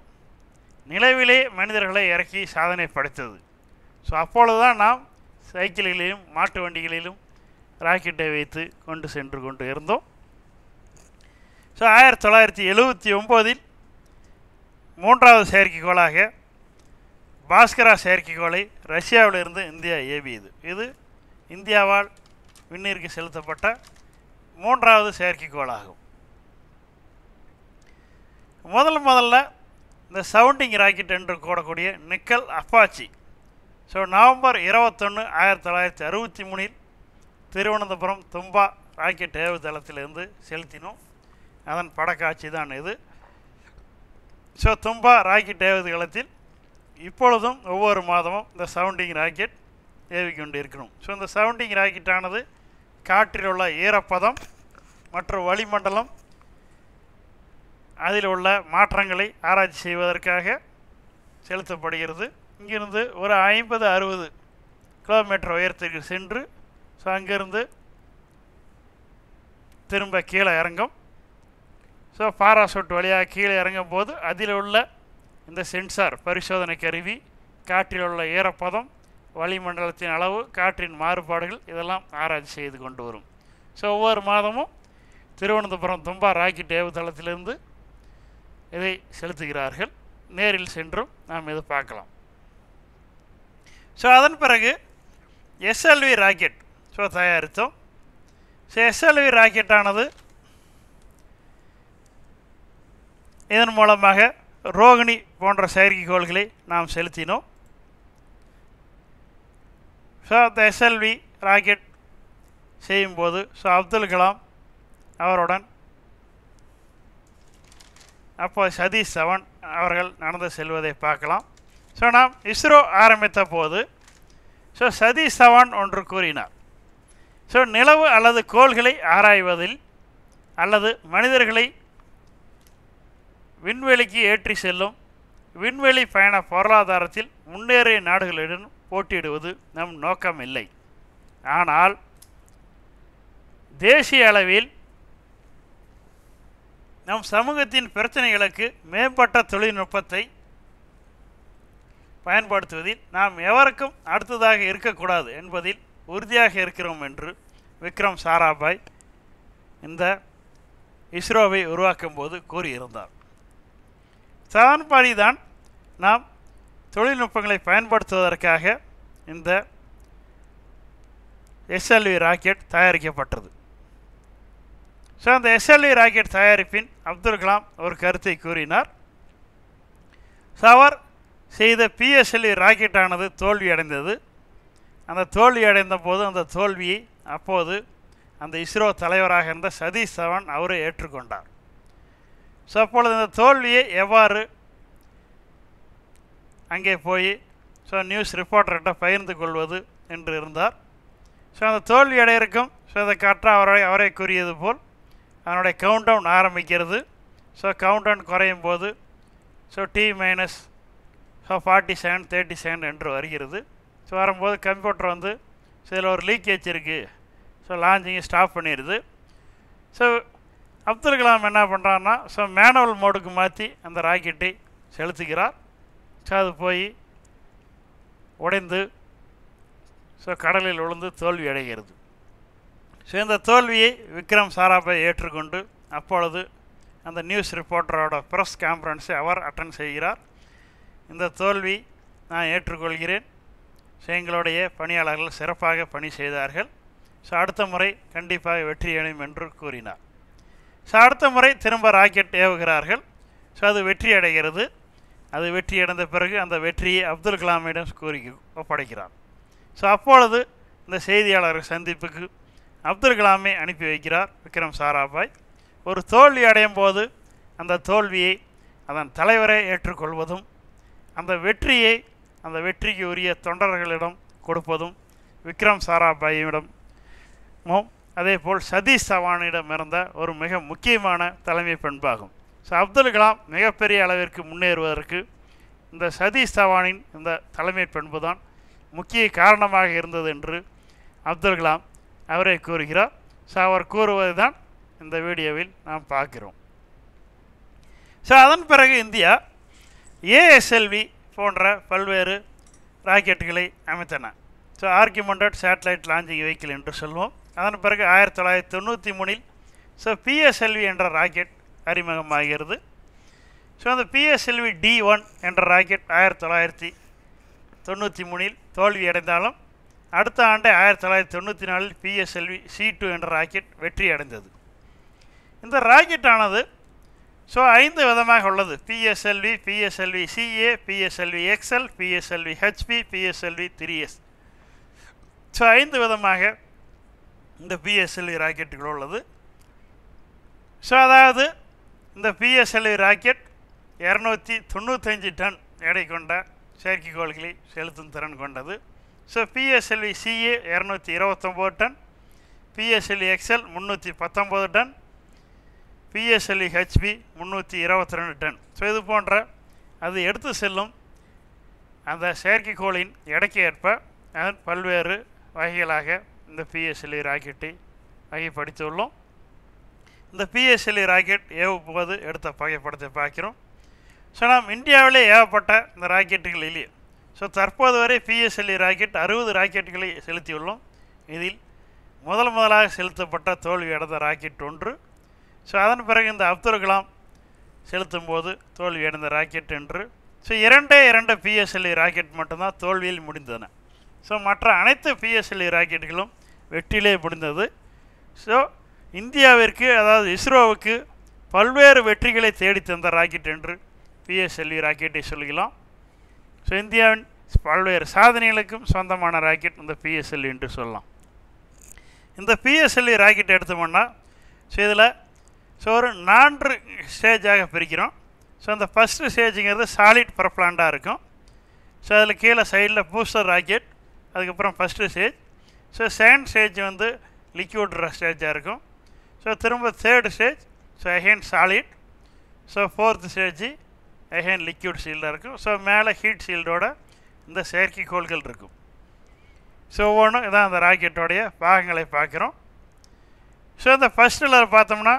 நிலவிலே மனிதர்களை இறக்கி சாதனை படைத்தது. அப்பொழுது தான் நாம் சைக்கிள்களிலும் மாட்டு வண்டிகளிலும் ராக்கெட்டை வைத்து கொண்டு சென்று கொண்டு இருந்தோம். 1979 மூன்றாவது செயற்கைக்கோளாக பாஸ்கரா செயற்கைக்கோளை ரஷ்யாவிலிருந்து இந்தியா ஏவியது. இது இந்தியாவால் விண்ணிற்கு செலுத்தப்பட்ட மூன்றாவது செயற்கைக்கோளாகும். முதல்ல இந்த சவுண்டிங் ராக்கெட் என்று கூடக்கூடிய Nike Apache November 21, 1963 Thiruvananthapuram Thumba rocket ஏவுதளத்திலிருந்து செலுத்தினோம். அதன் படக்காட்சி தான் இது. தும்பா ராக்கெட் ஏவுதளத்தில் இப்பொழுதும் ஒவ்வொரு மாதமும் இந்த சவுண்டிங் ராக்கெட் ஏவிக்கொண்டு இருக்கிறோம். இந்த சவுண்டிங் ராக்கெட்டானது காற்றில் உள்ள ஈரப்பதம் மற்றும் வளிமண்டலம் அதில் உள்ள மாற்றங்களை ஆராய்ச்சி செய்வதற்காக செலுத்தப்படுகிறது. இங்கிருந்து ஒரு 50-60 கிலோமீட்டர் உயரத்திற்கு சென்று அங்கிருந்து திரும்ப கீழே இறங்கும். பாராசூட் வழியாக கீழே இறங்கும் போது அதில் உள்ள இந்த சென்சார் பரிசோதனை கருவி காற்றில் உள்ள ஈரப்பதம், வளிமண்டலத்தின் அளவு, காற்றின் மாறுபாடுகள் இதெல்லாம் ஆராய்ச்சி செய்து கொண்டு வரும். ஒவ்வொரு மாதமும் திருவனந்தபுரம் தும்பா ராக்கெட் ஏவுதளத்திலிருந்து இதை செலுத்துகிறார்கள். நேரில் சென்றும் நாம் இதை பார்க்கலாம். அதன் பிறகு எஸ்எல்வி ராக்கெட் தயாரித்தோம். எஸ்எல்வி ராக்கெட்டானது இதன் மூலமாக ரோகிணி போன்ற செயற்கைக்கோள்களை நாம் செலுத்தினோம். இந்த எஸ்எல்வி ராக்கெட் செய்யும்போது அப்துல் கலாம் அவருடன் அப்போ சதீஷ் தவன் அவர்கள் நடந்து செல்வதை பார்க்கலாம். நாம் இஸ்ரோ ஆரம்பித்த போது சதீஷ் தவான் ஒன்று கூறினார். நிலவு அல்லது கோள்களை ஆராய்வதில் அல்லது மனிதர்களை விண்வெளிக்கு ஏற்றி செல்லும் விண்வெளி பயண பொருளாதாரத்தில் முன்னேறிய நாடுகளுடன் போட்டியிடுவது நம் நோக்கம் இல்லை. ஆனால் தேசிய அளவில் நம் சமூகத்தின் பிரச்சனைகளுக்கு மேம்பட்ட தொழில்நுட்பத்தை பயன்படுத்துவதில் நாம் எவருக்கும் அடுத்ததாக இருக்கக்கூடாது என்பதில் உறுதியாக இருக்கிறோம் என்று விக்ரம் சாராபாய் இந்த இஸ்ரோவை உருவாக்கும் போது கூறியிருந்தார். அதன்படி தான் நாம் தொழில்நுட்பங்களை பயன்படுத்துவதற்காக இந்த எஸ்எல்வி ராக்கெட் தயாரிக்கப்பட்டது. அந்த எஸ்எல்வி ராக்கெட் தயாரிப்பின் அப்துல் கலாம் ஒரு கருத்தை கூறினார். அவர் செய்த பிஎஸ்எல்வி ராக்கெட்டானது தோல்வியடைந்தது. அந்த தோல்வியடைந்த போது அந்த தோல்வியை அப்போது அந்த இஸ்ரோ தலைவராக இருந்த சதீஷ் தவான் அவரை ஏற்றுக்கொண்டார். அப்பொழுது இந்த தோல்வியை எவ்வாறு அங்கே போய் நியூஸ் ரிப்போர்ட்டர்கிட்ட பகிர்ந்து கொள்வது என்று இருந்தார். அந்த தோல்வி அடையிருக்கும் இதை கற்ற அவரை கூறியது போல் அதனுடைய கவுண்டவுன் ஆரம்பிக்கிறது. கவுண்டவுன் குறையும் போது T-47 37 என்று வருகிறது. வரும்போது கம்ப்யூட்டர் வந்து இதில் ஒரு லீக்கேஜ் இருக்குது, லான்ச்சிங்கை ஸ்டாப் பண்ணிடுது. அப்துல் கலாம் என்ன பண்ணுறாருன்னா மேனுவல் மோடுக்கு மாற்றி அந்த ராக்கெட்டை செலுத்துகிறார். அது போய் உடைந்து கடலில் விழுந்து தோல்வி அடைகிறது. இந்த தோல்வியை விக்ரம் சாராபாய் ஏற்றுக்கொண்டு அப்பொழுது அந்த நியூஸ் ரிப்போர்ட்டரோட ப்ரெஸ் கான்ஃபரன்ஸை அவர் அட்டன் செய்கிறார். இந்த தோல்வி நான் ஏற்றுக்கொள்கிறேன், எங்களுடைய பணியாளர்கள் சிறப்பாக பணி செய்தார்கள், அடுத்த முறை கண்டிப்பாக வெற்றி அடையும் என்று கூறினார். அடுத்த முறை திரும்ப ராக்கெட் ஏவுகிறார்கள். அது வெற்றி அடைகிறது. அது வெற்றி அடைந்த பிறகு அந்த வெற்றியை அப்துல் கலாமிடம் ஒப்படைக்கிறார். அப்பொழுது இந்த செய்தியாளர் சந்திப்புக்கு அப்துல் கலாமை அனுப்பி வைக்கிறார் விக்ரம் சாராபாய். ஒரு தோல்வி அடையும் போது அந்த தோல்வியை அதன் தலைவரை ஏற்றுக்கொள்வதும் அந்த வெற்றியை அந்த வெற்றிக்கு உரிய தொண்டர்களிடம் கொடுப்பதும் விக்ரம் சாராபாயிடமும் அதே போல் சதீஷ் சவானிடம் இருந்த ஒரு மிக முக்கியமான தலைமை பண்பாகும். ஸோ அப்துல் கலாம் மிகப்பெரிய அளவிற்கு முன்னேறுவதற்கு இந்த சதீஷ் சவானின் இந்த தலைமை பண்பு தான் முக்கிய காரணமாக இருந்தது என்று அப்துல் கலாம் அவரே கூறுகிறார். ஸோ அவர் கூறுவதை தான் இந்த வீடியோவில் நாம் பார்க்கிறோம். ஸோ அதன் பிறகு இந்தியா ஏஎஸ்எல்வி போன்ற பல்வேறு ராக்கெட்டுகளை அமைத்தன. So augmented satellite launching vehicle என்று சொல்வோம். அதன் பிறகு 1993 ஸோ பிஎஸ்எல்வி என்ற ராக்கெட் அறிமுகமாகிறது. ஸோ அந்த பிஎஸ்எல்வி D1 என்ற ராக்கெட் 1993 தோல்வி அடைந்தாலும் அடுத்த ஆண்டு 1994 பிஎஸ்எல்வி C2 என்ற ராக்கெட் வெற்றி அடைந்தது. இந்த ராக்கெட்டானது ஸோ 5 விதமாக உள்ளது. PSLV, PSLV CA, PSLV XL, PSLV HP, PSLV 3S. So 5 விதமாக இந்த பிஎஸ்எல்வி ராக்கெட்டுகள் உள்ளது. ஸோ அதாவது இந்த பிஎஸ்எல்வி ராக்கெட் 295 டன் எடை கொண்ட செயற்கைக்கோள்களை செலுத்தும் திறன் கொண்டது. So PSLV CA 229 tonne, PSLV XL 319 tonne, PSLV HP 322 tonne. So இது போன்ற அது எடுத்து செல்லும் அந்த செயற்கைக்கோளின் எடைக்கு ஏற்ப பல்வேறு வகைகளாக இந்த பிஎஸ்எல்வி ராக்கெட்டை வகைப்படுத்தியுள்ளோம். இந்த பிஎஸ்எல்வி ராக்கெட் ஏவும்போது எடுத்த புகைப்படத்தை பார்க்கிறோம். ஸோ நாம் இந்தியாவிலே ஏவப்பட்ட இந்த ராக்கெட்டுகள் இல்லையே. ஸோ தற்போது வரை பிஎஸ்எல்வி ராக்கெட் 60 ராக்கெட்டுகளை செலுத்தியுள்ளோம். இதில் முதலாக செலுத்தப்பட்ட தோல்வி அடைந்த ராக்கெட் 1. ஸோ அதன் பிறகு இந்த அப்துல் கலாம் செலுத்தும் போது தோல்வி அடைந்த ராக்கெட் என்று. ஸோ 2 பிஎஸ்எல்வி ராக்கெட் மட்டும்தான் தோல்வியில் முடிந்தன. ஸோ மற்ற அனைத்து பிஎஸ்எல்வி ராக்கெட்டுகளும் வெற்றிலே முடிந்தது. ஸோ இந்தியாவிற்கு அதாவது இஸ்ரோவுக்கு பல்வேறு வெற்றிகளை தேடி தந்த ராக்கெட் என்று பிஎஸ்எல்வி ராக்கெட்டை சொல்கிறோம். ஸோ இந்தியாவின் பல்வேறு சாதனைகளுக்கும் சொந்தமான ராக்கெட் இந்த பிஎஸ்எல்வி என்று சொல்லலாம். இந்த பிஎஸ்எல்வி ராக்கெட் எடுத்தோம்னா ஸோ இதில் ஸோ ஒரு 4 ஸ்டேஜாக பிரிக்கிறோம். ஸோ அந்த ஃபஸ்ட்டு ஸ்டேஜுங்கிறது சாலிட் ப்ரொப்பலண்டாக இருக்கும். ஸோ அதில் கீழே சைடில் பூஸ்டர் ராக்கெட், அதுக்கப்புறம் first stage. So second stage வந்து லிக்யூட் ஸ்டேஜாக இருக்கும். ஸோ திரும்ப third stage so again solid. So fourth stage again liquid ஷீல்டாக இருக்கும். ஸோ மேலே ஹீட் ஷீல்டோட இந்த செயற்கைக்கோள்கள் இருக்கும். ஸோ ஒவ்வொன்றும் இதான் அந்த ராக்கெட்டோடைய பாகங்களை பார்க்குறோம். ஸோ இந்த ஃபஸ்ட்டில் பார்த்தோம்னா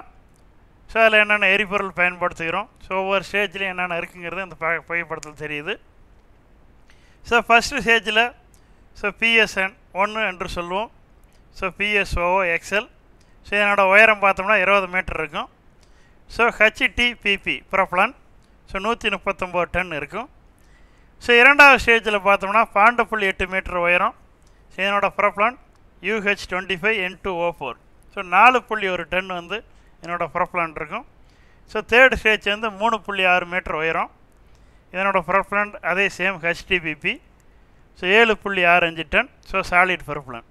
ஸோ அதில் என்னென்ன எரிபொருள் பயன்படுத்துகிறோம். ஸோ ஒவ்வொரு ஸ்டேஜ்லேயும் என்னென்ன இருக்குங்கிறது அந்த புகைப்படத்தில் தெரியுது. ஸோ ஃபஸ்ட்டு ஸ்டேஜில் ஸோ PSN-1 என்று சொல்லுவோம். So PSOO-XL. ஸோ இதனோட உயரம் பார்த்தோம்னா 20 மீட்டர் இருக்கும். So HTPP propellant so 139 tonne இருக்கும். ஸோ இரண்டாவது ஸ்டேஜில் பார்த்தோம்னா 12.8 மீட்டர் உயரம். ஸோ இதனோட ப்ரொப்பலன் UH-25N2O4. ஸோ 4.1 டன் வந்து இதனோட ப்ரொப்பலன் இருக்கும். ஸோ தேர்ட் ஸ்டேஜ் வந்து 3.6 மீட்டர் உயரம். இதனோட ப்ரொப்பலன் அதே same HTPP. So 7.65 tonne. So solid propellant.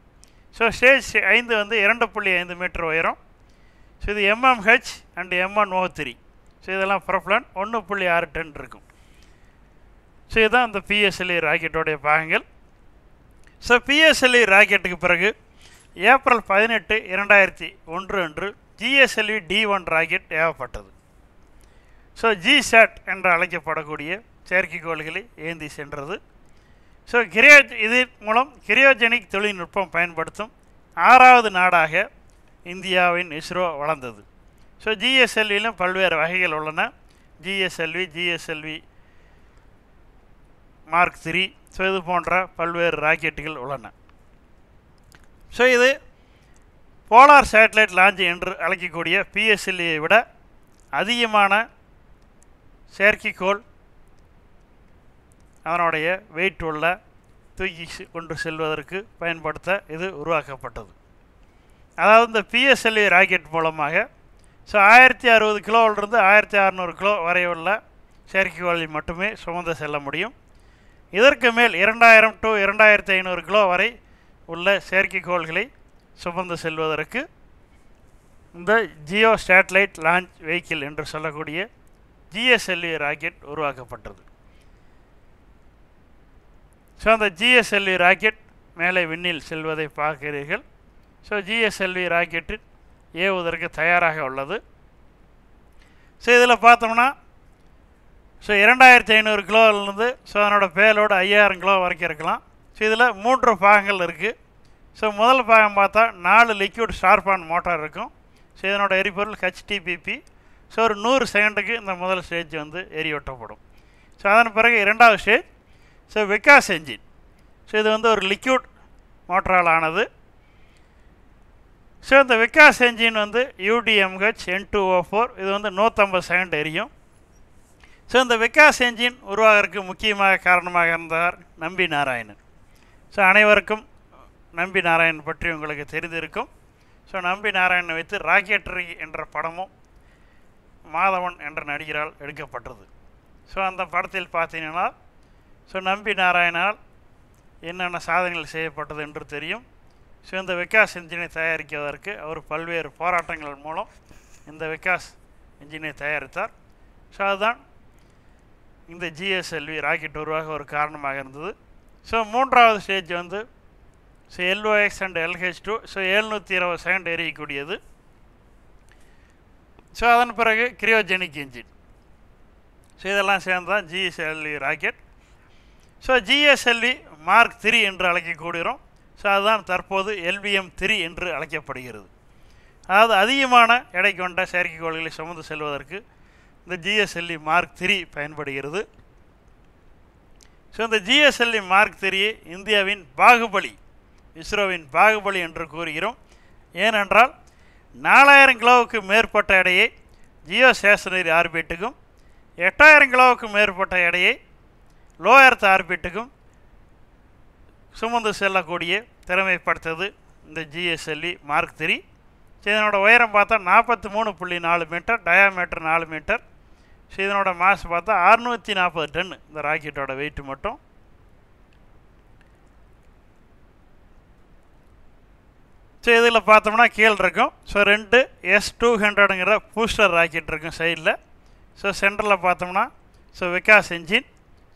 So stage 5 வந்து 2.5 மீட்டர் உயரம். ஸோ இது MMH அண்ட் MnO3. ஸோ இதெல்லாம் ப்ரொப்பலன் 1.6 டன் இருக்கும். ஸோ இதுதான் இந்த பிஎஸ்எல்வி ராக்கெட்டோடைய பாகங்கள். ஸோ பிஎஸ்எல்வி ராக்கெட்டுக்கு பிறகு ஏப்ரல் 18, 2001 அன்று GSLV D1 ராக்கெட் ஏவப்பட்டது. ஸோ GSAT என்று அழைக்கப்படக்கூடிய செயற்கைக்கோள்களை ஏந்தி சென்றது. ஸோ இதன் மூலம் கிரியோஜெனிக் தொழில்நுட்பம் பயன்படுத்தும் 6வது நாடாக இந்தியாவின் இஸ்ரோ வளர்ந்தது. ஸோ GSLVயிலும் பல்வேறு வகைகள் உள்ளன. GSLV Mark 3. ஸோ இது போன்ற பல்வேறு ராக்கெட்டுகள் உள்ளன. ஸோ இது போலார் சேட்டலைட் லான்ச் என்று அழைக்கக்கூடிய PSLVயை விட அதிகமான செயற்கைக்கோள் அதனுடைய வெயிட் உள்ள தூக்கி கொண்டு செல்வதற்கு பயன்படுத்த இது உருவாக்கப்பட்டது. அதாவது இந்த PSLV ராக்கெட் மூலமாக ஸோ 1060 கிலோவிலிருந்து 1600 கிலோ வரை உள்ள செயற்கைக்கோளை மட்டுமே சுமந்து செல்ல முடியும். இதற்கு மேல் 2000 to 2500 கிலோ வரை உள்ள செயற்கைக்கோள்களை சுமந்து செல்வதற்கு இந்த ஜியோ சேட்டலைட் லான்ச் வெஹிக்கிள் என்று சொல்லக்கூடிய GSLV ராக்கெட் உருவாக்கப்பட்டது. ஸோ அந்த ஜிஎஸ்எல்வி ராக்கெட் மேலே விண்ணில் செல்வதை பார்க்கிறீர்கள். ஸோ ஜிஎஸ்எல்வி ராக்கெட்டில் ஏவுவதற்கு தயாராக உள்ளது. ஸோ இதில் பார்த்தோம்னா ஸோ 2500 கிலோவிலிருந்து ஸோ அதனோட பேலோடு 5000 கிலோ வரைக்கும் இருக்கலாம். ஸோ இதில் 3 பாகங்கள் இருக்குது. ஸோ முதல் பாகம் பார்த்தா 4 லிக்விட் ஷார்பான் மோட்டார் இருக்கும். ஸோ இதனோட எரிபொருள் ஹெச்டிபிபி. ஸோ ஒரு 100 செகண்டுக்கு இந்த முதல் ஸ்டேஜ் வந்து எரியூட்டப்படும். ஸோ அதன் பிறகு இரண்டாவது stage so Vikas engine. So இது வந்து ஒரு லிக்விட் மோட்டரால் ஆனது. ஸோ இந்த விகாஸ் என்ஜின் வந்து UDMH N2O4 இது வந்து 150 செகண்ட் எரியும். ஸோ இந்த விகாஸ் என்ஜின் உருவாகிறதுக்கு முக்கியமாக காரணமாக இருந்தார் நம்பி நாராயணன். ஸோ அனைவருக்கும் நம்பி நாராயணன் பற்றி உங்களுக்கு தெரிந்திருக்கும். ஸோ நம்பி நாராயணனை வைத்து ராக்கெட்டரி என்ற படமும் மாதவன் என்ற நடிகரால் எடுக்கப்பட்டது. ஸோ அந்த படத்தில் பார்த்தீங்கன்னா ஸோ நம்பி நாராயணனால் என்னென்ன சாதனைகள் செய்யப்பட்டது என்று தெரியும். ஸோ இந்த விகாஸ் என்ஜினை தயாரிப்பதற்கு அவர் பல்வேறு போராட்டங்கள் மூலம் இந்த விகாஸ் என்ஜினை தயாரித்தார். ஸோ அதுதான் இந்த ஜிஎஸ்எல்வி ராக்கெட் உருவாக ஒரு காரணமாக இருந்தது. ஸோ மூன்றாவது ஸ்டேஜ் வந்து so LOX and LH2 so 720 second எரியக்கூடியது. ஸோ அதன் பிறகு கிரியோஜெனிக் என்ஜின். ஸோ இதெல்லாம் சேர்ந்து தான் GSLV rocket. So GSLV Mark 3 என்று அழைக்கக்கூடியோம். ஸோ அதுதான் தற்போது LVM-3 என்று அழைக்கப்படுகிறது. அதாவது அதிகமான எடை கொண்ட செயற்கைக்கோள்களை சுமந்து செல்வதற்கு இந்த ஜிஎஸ்எல்வி Mark 3 பயன்படுகிறது. ஸோ இந்த ஜிஎஸ்எல்வி Mark 3 இந்தியாவின் பாகுபலி, இஸ்ரோவின் பாகுபலி என்று கூறுகிறோம். ஏனென்றால் 4000 கிலோவுக்கு மேற்பட்ட எடையை ஜியோ ஸ்டேஷனரி ஆர்பிட்டுக்கும் 8000 கிலோவுக்கு மேற்பட்ட எடையை லோ எர்த் ஆர்பிட்டுக்கும் சுமந்து செல்லக்கூடிய திறமை படுத்தது இந்த ஜிஎஸ்எல்வி Mark 3. இதனோட உயரம் பார்த்தா 43.4 மீட்டர், டயாமீட்டர் 4 மீட்டர். ஸோ இதனோட மாஸ் பார்த்தா 640 டன் இந்த ராக்கெட்டோட வெயிட் மட்டும். ஸோ இதில் பார்த்தோம்னா கீழே இருக்கும் ஸோ 2 S200ங்கிற பூஸ்டர் ராக்கெட் இருக்கும் சைடில். ஸோ சென்டரில் பார்த்தோம்னா ஸோ விகாஸ் என்ஜின்.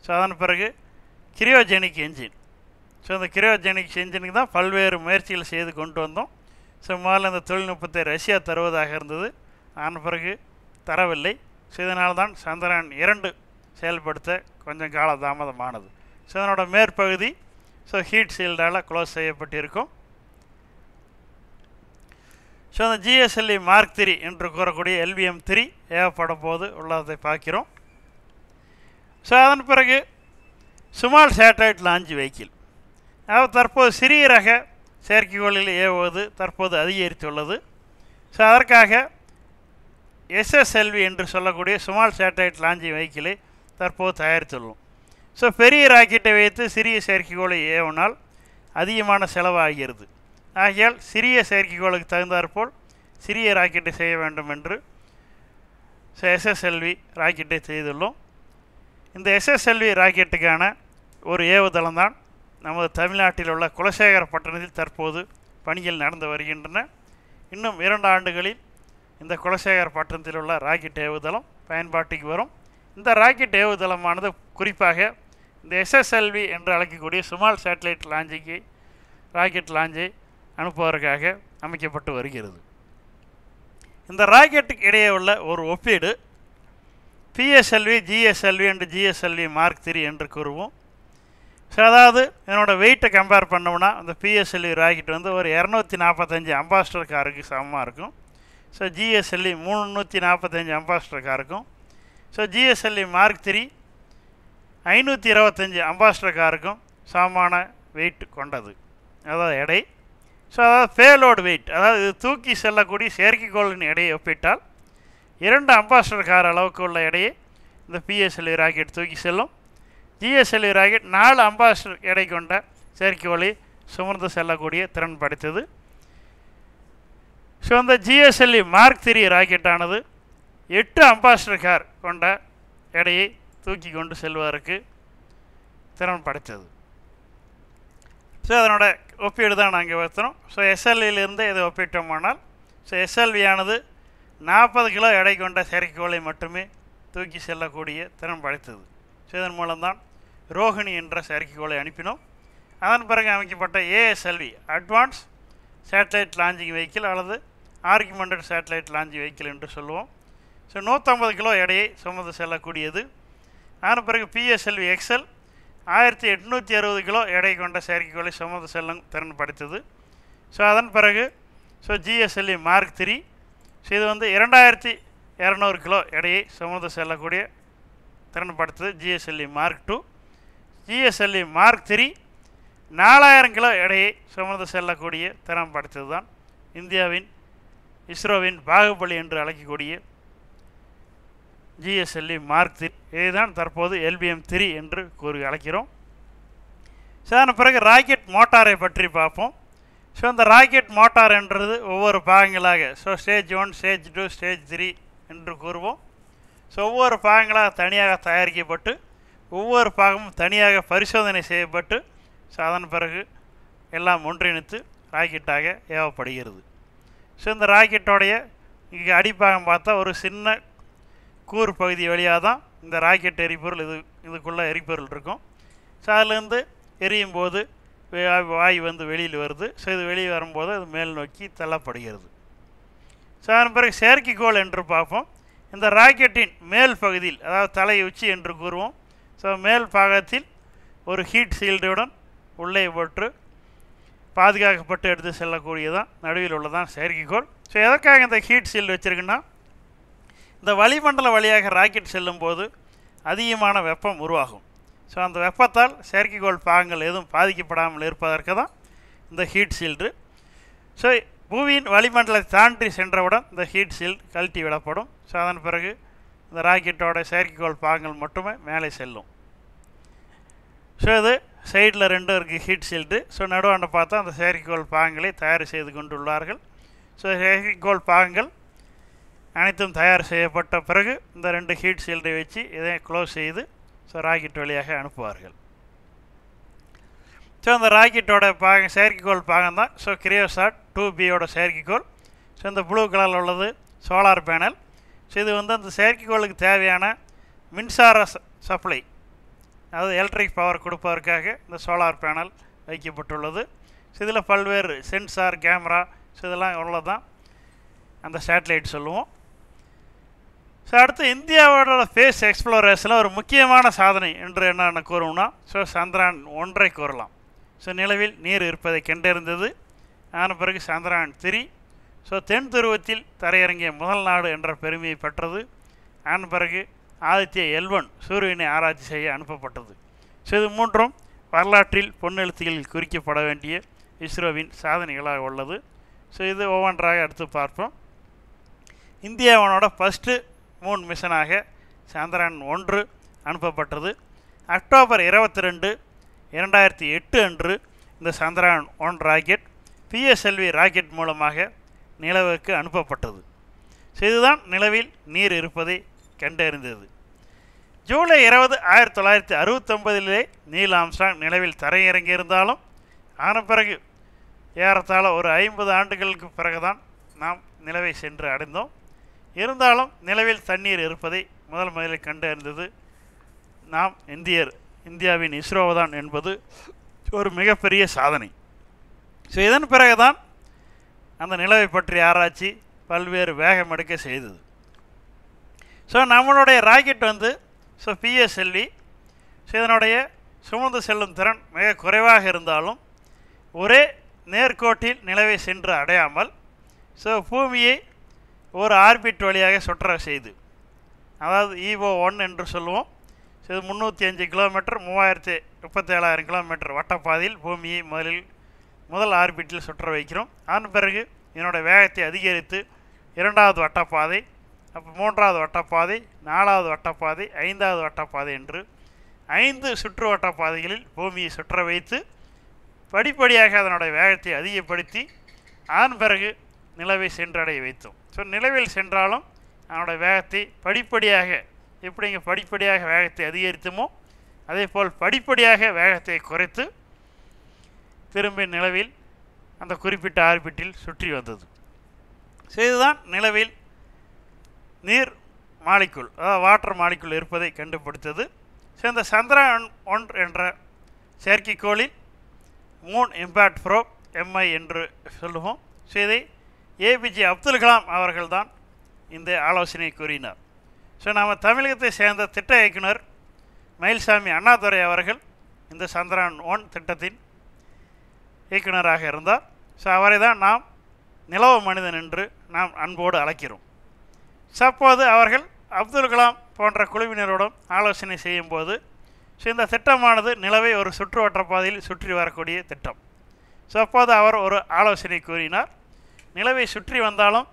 ஸோ அதன் பிறகு கிரியோஜெனிக் என்ஜின். ஸோ இந்த கிரியோஜெனிக் என்ஜினுக்கு தான் பல்வேறு முயற்சிகள் செய்து கொண்டு வந்தோம். ஸோ முதல்ல இந்த தொழில்நுட்பத்தை ரஷ்யா தருவதாக இருந்தது. அதன் பிறகு தரவில்லை. ஸோ இதனால் தான் சந்திரயான் 2 செயல்படுத்த கொஞ்சம் கால தாமதமானது. ஸோ இதனோட மேற்பகுதி ஸோ ஹீட் ஷீல்டால் க்ளோஸ் செய்யப்பட்டிருக்கும். ஸோ அந்த ஜிஎஸ்எல்வி Mark 3 என்று கூறக்கூடிய LVM-3 ஏவப்படும் போது உள்ளதை பார்க்கிறோம். ஸோ அதன் பிறகு ஸ்மால் சேட்டலைட் லான்ச் வெஹிக்கிள், அதாவது தற்போது சிறிய ரக செயற்கைக்கோளில் ஏவுவது தற்போது அதிகரித்துள்ளது. ஸோ அதற்காக SSLV என்று சொல்லக்கூடிய ஸ்மால் சேட்டலைட் லான்ச் வெஹிக்கிளை தற்போது தயாரித்துள்ளோம். ஸோ பெரிய ராக்கெட்டை வைத்து சிறிய செயற்கைக்கோளை ஏவினால் அதிகமான செலவாகிறது. ஆகையால் சிறிய செயற்கைக்கோளுக்கு தகுந்தாற்போல் சிறிய ராக்கெட்டை செய்ய வேண்டும் என்று SSLV ராக்கெட்டை செய்துள்ளோம். இந்த SSLV ராக்கெட்டுக்கான ஒரு ஏவுதளம் தான் நமது தமிழ்நாட்டில் உள்ள குலசேகரப்பட்டினத்தில் தற்போது பணிகள் நடந்து வருகின்றன. இன்னும் 2 ஆண்டுகளில் இந்த குலசேகரப்பட்டினத்தில் உள்ள ராக்கெட் ஏவுதளம் பயன்பாட்டுக்கு வரும். இந்த ராக்கெட் ஏவுதளமானது குறிப்பாக இந்த SSLV என்று அழைக்கக்கூடிய ஸ்மால் சேட்டலைட் ராக்கெட் லாஞ்சை அனுப்புவதற்காக அமைக்கப்பட்டு வருகிறது. இந்த ராக்கெட்டுக்கு இடையே உள்ள ஒரு ஒப்பீடு PSLV, GSLV and GSLV Mark 3 என்று கூறுவோம். ஸோ அதாவது இதனோட வெயிட்டை கம்பேர் பண்ணோம்னா அந்த PSLV ராக்கெட் வந்து ஒரு 245 அம்பாஸ்டர் காருக்கு சமமாக இருக்கும். ஸோ GSLV 345 அம்பாஸ்டர் காருக்கும், ஸோ GSLV Mark 3 525 அம்பாஸ்டர் காருக்கும் சமமான வெயிட் கொண்டது, அதாவது எடை. ஸோ அதாவது பேலோடு வெயிட், அதாவது இது தூக்கி செல்லக்கூடிய செயற்கைக்கோளின் எடையை ஒப்பிட்டால் 2 அம்பாஸ்டர் கார் அளவுக்கு உள்ள எடையை இந்த PSLV ராக்கெட் தூக்கி செல்லும். GSLV ராக்கெட் 4 அம்பாஸ்டர் எடை கொண்ட செயற்கைக்கோளை சுமந்து செல்லக்கூடிய திறன் படைத்தது. ஸோ இந்த GSLV Mark 3 ராக்கெட்டானது 8 அம்பாஸ்டர் கார் கொண்ட எடையை தூக்கி கொண்டு செல்வதற்கு திறன் படைத்தது. ஸோ அதனோட ஒப்பீடு தான் நாங்கள் வைத்தோம். ஸோ SLVயிலிருந்து இதை ஒப்பிட்டோமானால் ஸோ SLV ஆனது 40 கிலோ எடை கொண்ட செயற்கைக்கோளை மட்டுமே தூக்கி செல்லக்கூடிய திறன் படைத்தது. ஸோ இதன் மூலம்தான் ரோஹிணி என்ற செயற்கைக்கோளை அனுப்பினோம். அதன் பிறகு அமைக்கப்பட்ட ASLV advance satellite launching vehicle அல்லது ஆர்குமெண்டட் சேட்டலைட் லாஞ்சிங் வெஹிக்கிள் என்று சொல்லுவோம். ஸோ 150 கிலோ எடையை சுமந்து செல்லக்கூடியது. அதன் பிறகு பிஎஸ்எல்வி எக்ஸல் 1860 கிலோ எடை கொண்ட செயற்கைக்கோளை சுமந்து செல்லும் திறன் படைத்தது. ஸோ அதன் பிறகு ஜிஎஸ்எல்வி மார்க் 3. ஸோ இது 2200 கிலோ எடையை சுமந்து செல்லக்கூடிய திறன் படைத்தது GSLV mark 2. GSLV mark 3 4000 kilo எடையை சுமந்து செல்லக்கூடிய திறன் படைத்தது தான் இந்தியாவின் இஸ்ரோவின் பாகுபலி என்று அழைக்கக்கூடிய ஜிஎஸ்எல்வி மார்க் 3. இதுதான் தற்போது LBM 3 என்று கூறி அழைக்கிறோம். ஸோ அதன் பிறகு ராக்கெட் மோட்டாரை பற்றி பார்ப்போம். ஸோ இந்த ராக்கெட் மோட்டார் என்றது ஒவ்வொரு பாகங்களாக ஸ்டேஜ் 1, ஸ்டேஜ் 2, ஸ்டேஜ் 3 என்று கூறுவோம். ஸோ ஒவ்வொரு பாகங்களாக தனியாக தயாரிக்கப்பட்டு ஒவ்வொரு பாகமும் தனியாக பரிசோதனை செய்யப்பட்டு ஸோ அதன் பிறகு எல்லாம் ஒன்றிணைத்து ராக்கெட்டாக ஏவப்படுகிறது. ஸோ இந்த ராக்கெட்டோடைய இங்கே அடிப்பாகம் பார்த்தா ஒரு சின்ன கூறு பகுதி வழியாக தான் இந்த ராக்கெட் எரிபொருள் இதுக்குள்ளே எரிபொருள் இருக்கும். ஸோ அதிலேருந்து எரியும் போது வாயு வெளியில் வருது. ஸோ இது வெளியே வரும்போது அது மேல் நோக்கி தள்ளப்படுகிறது. ஸோ அதன் பிறகு செயற்கைக்கோள் என்று பார்ப்போம். இந்த ராக்கெட்டின் மேல் பகுதியில் அதாவது தலை உச்சி என்று கூறுவோம். ஸோ மேல் பாகத்தில் ஒரு ஹீட் ஷீல்டுடன் உள்ளே போட்டு பாதுகாக்கப்பட்டு எடுத்து செல்லக்கூடியதான் நடுவில் உள்ளதான் செயற்கைக்கோள். ஸோ எதற்காக இந்த ஹீட் ஷீல்டு வச்சுருக்குன்னா இந்த வளிமண்டல வழியாக ராக்கெட் செல்லும்போது அதிகமான வெப்பம் உருவாகும். ஸோ அந்த வெப்பத்தால் செயற்கைக்கோள் பாகங்கள் எதுவும் பாதிக்கப்படாமல் இருப்பதற்கு தான் இந்த ஹீட் ஷீல்டு. ஸோ பூமியின் வளிமண்டலத்தை தாண்டி சென்றவுடன் இந்த ஹீட் ஷீல்டு கழட்டி விடப்படும். ஸோ அதன் பிறகு இந்த ராக்கெட்டோட செயற்கைக்கோள் பாகங்கள் மட்டுமே மேலே செல்லும். ஸோ இது சைடில் 2 இருக்குது ஹீட் ஷீல்டு. ஸோ நடுவாண்ட பார்த்தா அந்த செயற்கைக்கோள் பாகங்களை தயார் செய்து கொண்டுள்ளார்கள். ஸோ செயற்கைக்கோள் பாகங்கள் அனைத்தும் தயார் செய்யப்பட்ட பிறகு இந்த 2 ஹீட் ஷீல்டை வச்சு இதை க்ளோஸ் செய்து ஸோ ராக்கெட் வழியாக அனுப்புவார்கள். ஸோ அந்த ராக்கெட்டோட செயற்கைக்கோள் பாகம் தான் ஸோ கிரியோசாட் 2Bயோட செயற்கைக்கோள். ஸோ இந்த ப்ளூ கலரில் உள்ளது சோலார் பேனல். ஸோ இது அந்த செயற்கைக்கோளுக்கு தேவையான மின்சார சப்ளை அதாவது எலக்ட்ரிக் பவர் கொடுப்பதற்காக இந்த சோலார் பேனல் வைக்கப்பட்டுள்ளது. ஸோ இதில் பல்வேறு சென்சார், கேமரா ஸோ இதெல்லாம் உள்ளதான் அந்த சேட்டலைட் சொல்லுவோம். ஸோ அடுத்து இந்தியாவோட ஸ்பேஸ் எக்ஸ்ப்ளோரேஷனில் ஒரு முக்கியமான சாதனை என்று என்னென்ன கூறுவோம்னா ஸோ சந்திராயன் 1 கூறலாம். ஸோ நிலவில் நீர் இருப்பதை கண்டறிந்தது. அதன் பிறகு சந்திராயன் 3 ஸோ தென் துருவத்தில் தரையிறங்கிய முதல் நாடு என்ற பெருமையை பெற்றது. அதன் பிறகு ஆதித்ய L1 சூரியனை ஆராய்ச்சி செய்ய அனுப்பப்பட்டது. ஸோ இது மூன்றும் வரலாற்றில் பொன்னெழுத்துகளில் குறிக்கப்பட வேண்டிய இஸ்ரோவின் சாதனைகளாக உள்ளது. ஸோ இது ஒவ்வொன்றாக எடுத்து பார்ப்போம். இந்தியாவோட ஃபஸ்ட்டு மூன் மிஷனாக சந்திராயன் 1 அனுப்பப்பட்டது. அக்டோபர் 22, 2008 அன்று இந்த சந்திராயன் 1 ராக்கெட் PSLV ராக்கெட் மூலமாக நிலவுக்கு அனுப்பப்பட்டது. ஸோ இதுதான் நிலவில் நீர் இருப்பதை கண்டறிந்தது. ஜூலை 20, 1969 நீல் ஆம்ஸ்ட்ராங் நிலவில் தரையிறங்கியிருந்தாலும் அதன் பிறகு ஏறத்தாழ ஒரு 50 ஆண்டுகளுக்கு பிறகுதான் நாம் நிலவை சென்று அடைந்தோம். இருந்தாலும் நிலவில் தண்ணீர் இருப்பதை முதலில் கண்டறிந்தது நாம் இந்தியாவின் இஸ்ரோதான் என்பது ஒரு மிகப்பெரிய சாதனை. ஸோ இதன் பிறகுதான் அந்த நிலவை பற்றிய ஆராய்ச்சி பல்வேறு வேகம் எடுக்க செய்தது. ஸோ நம்மளுடைய ராக்கெட் ஸோ PSLV ஸோ இதனுடைய சுமந்து செல்லும் திறன் மிக குறைவாக இருந்தாலும் ஒரே நேர்கோட்டில் நிலவை சென்று அடையாமல் ஸோ பூமியை ஒரு ஆர்பிட் வழியாக சுற்ற செய்து அதாவது EO1 என்று சொல்லுவோம். ஸோ இது 305 கிலோமீட்டர் 37,000 கிலோமீட்டர் வட்டப்பாதையில் பூமியை முதல் ஆர்பிட்டில் சுற்ற வைக்கிறோம். அதன் பிறகு இதனுடைய வேகத்தை அதிகரித்து 2வது வட்டப்பாதை, அப்போ 3வது வட்டப்பாதை, 4வது வட்டப்பாதை, 5வது வட்டப்பாதை என்று 5 சுற்று வட்டப்பாதைகளில் பூமியை சுற்ற வைத்து படிப்படியாக அதனுடைய வேகத்தை அதிகப்படுத்தி அதன் பிறகு நிலவை சென்றடைய வைத்தோம். ஸோ நிலவில் சென்றாலும் அதனுடைய வேகத்தை படிப்படியாக எப்படிங்க படிப்படியாக வேகத்தை அதிகரித்தோமோ அதே போல் படிப்படியாக வேகத்தை குறைத்து திரும்பி நிலவில் அந்த குறிப்பிட்ட ஆர்பிட்டில் சுற்றி வந்தது. ஸோ இதுதான் நிலவில் நீர் மாலிக்குள் அதாவது வாட்டர் மாலிக்குள் இருப்பதை கண்டுபிடித்தது. ஸோ இந்த சந்திரயான் 1 என்ற செயற்கைக்கோளில் மூன் இம்பேக்ட் ப்ரோப் எம்ஐ என்று சொல்லுவோம். ஸோ இதை ஏபிஜே அப்துல் கலாம் அவர்கள் தான் இந்த ஆலோசனை கூறினார். ஸோ நாம் தமிழகத்தை சேர்ந்த திட்ட இயக்குனர் மயில்சாமி அண்ணாதுரை அவர்கள் இந்த சந்திரயான் 1 திட்டத்தின் இயக்குனராக இருந்தார். ஸோ அவரை தான் நாம் நிலவு மனிதன் என்று நாம் அன்போடு அழைக்கிறோம். ஸோ அப்போது அவர்கள் அப்துல் கலாம் போன்ற குழுவினரோடும் ஆலோசனை செய்யும்போது ஸோ இந்த திட்டமானது நிலவை ஒரு சுற்றுவட்ட பாதையில் சுற்றி வரக்கூடிய திட்டம். ஸோ அப்போது அவர் ஒரு ஆலோசனை கூறினார். நிலவை சுற்றி வந்தாலும்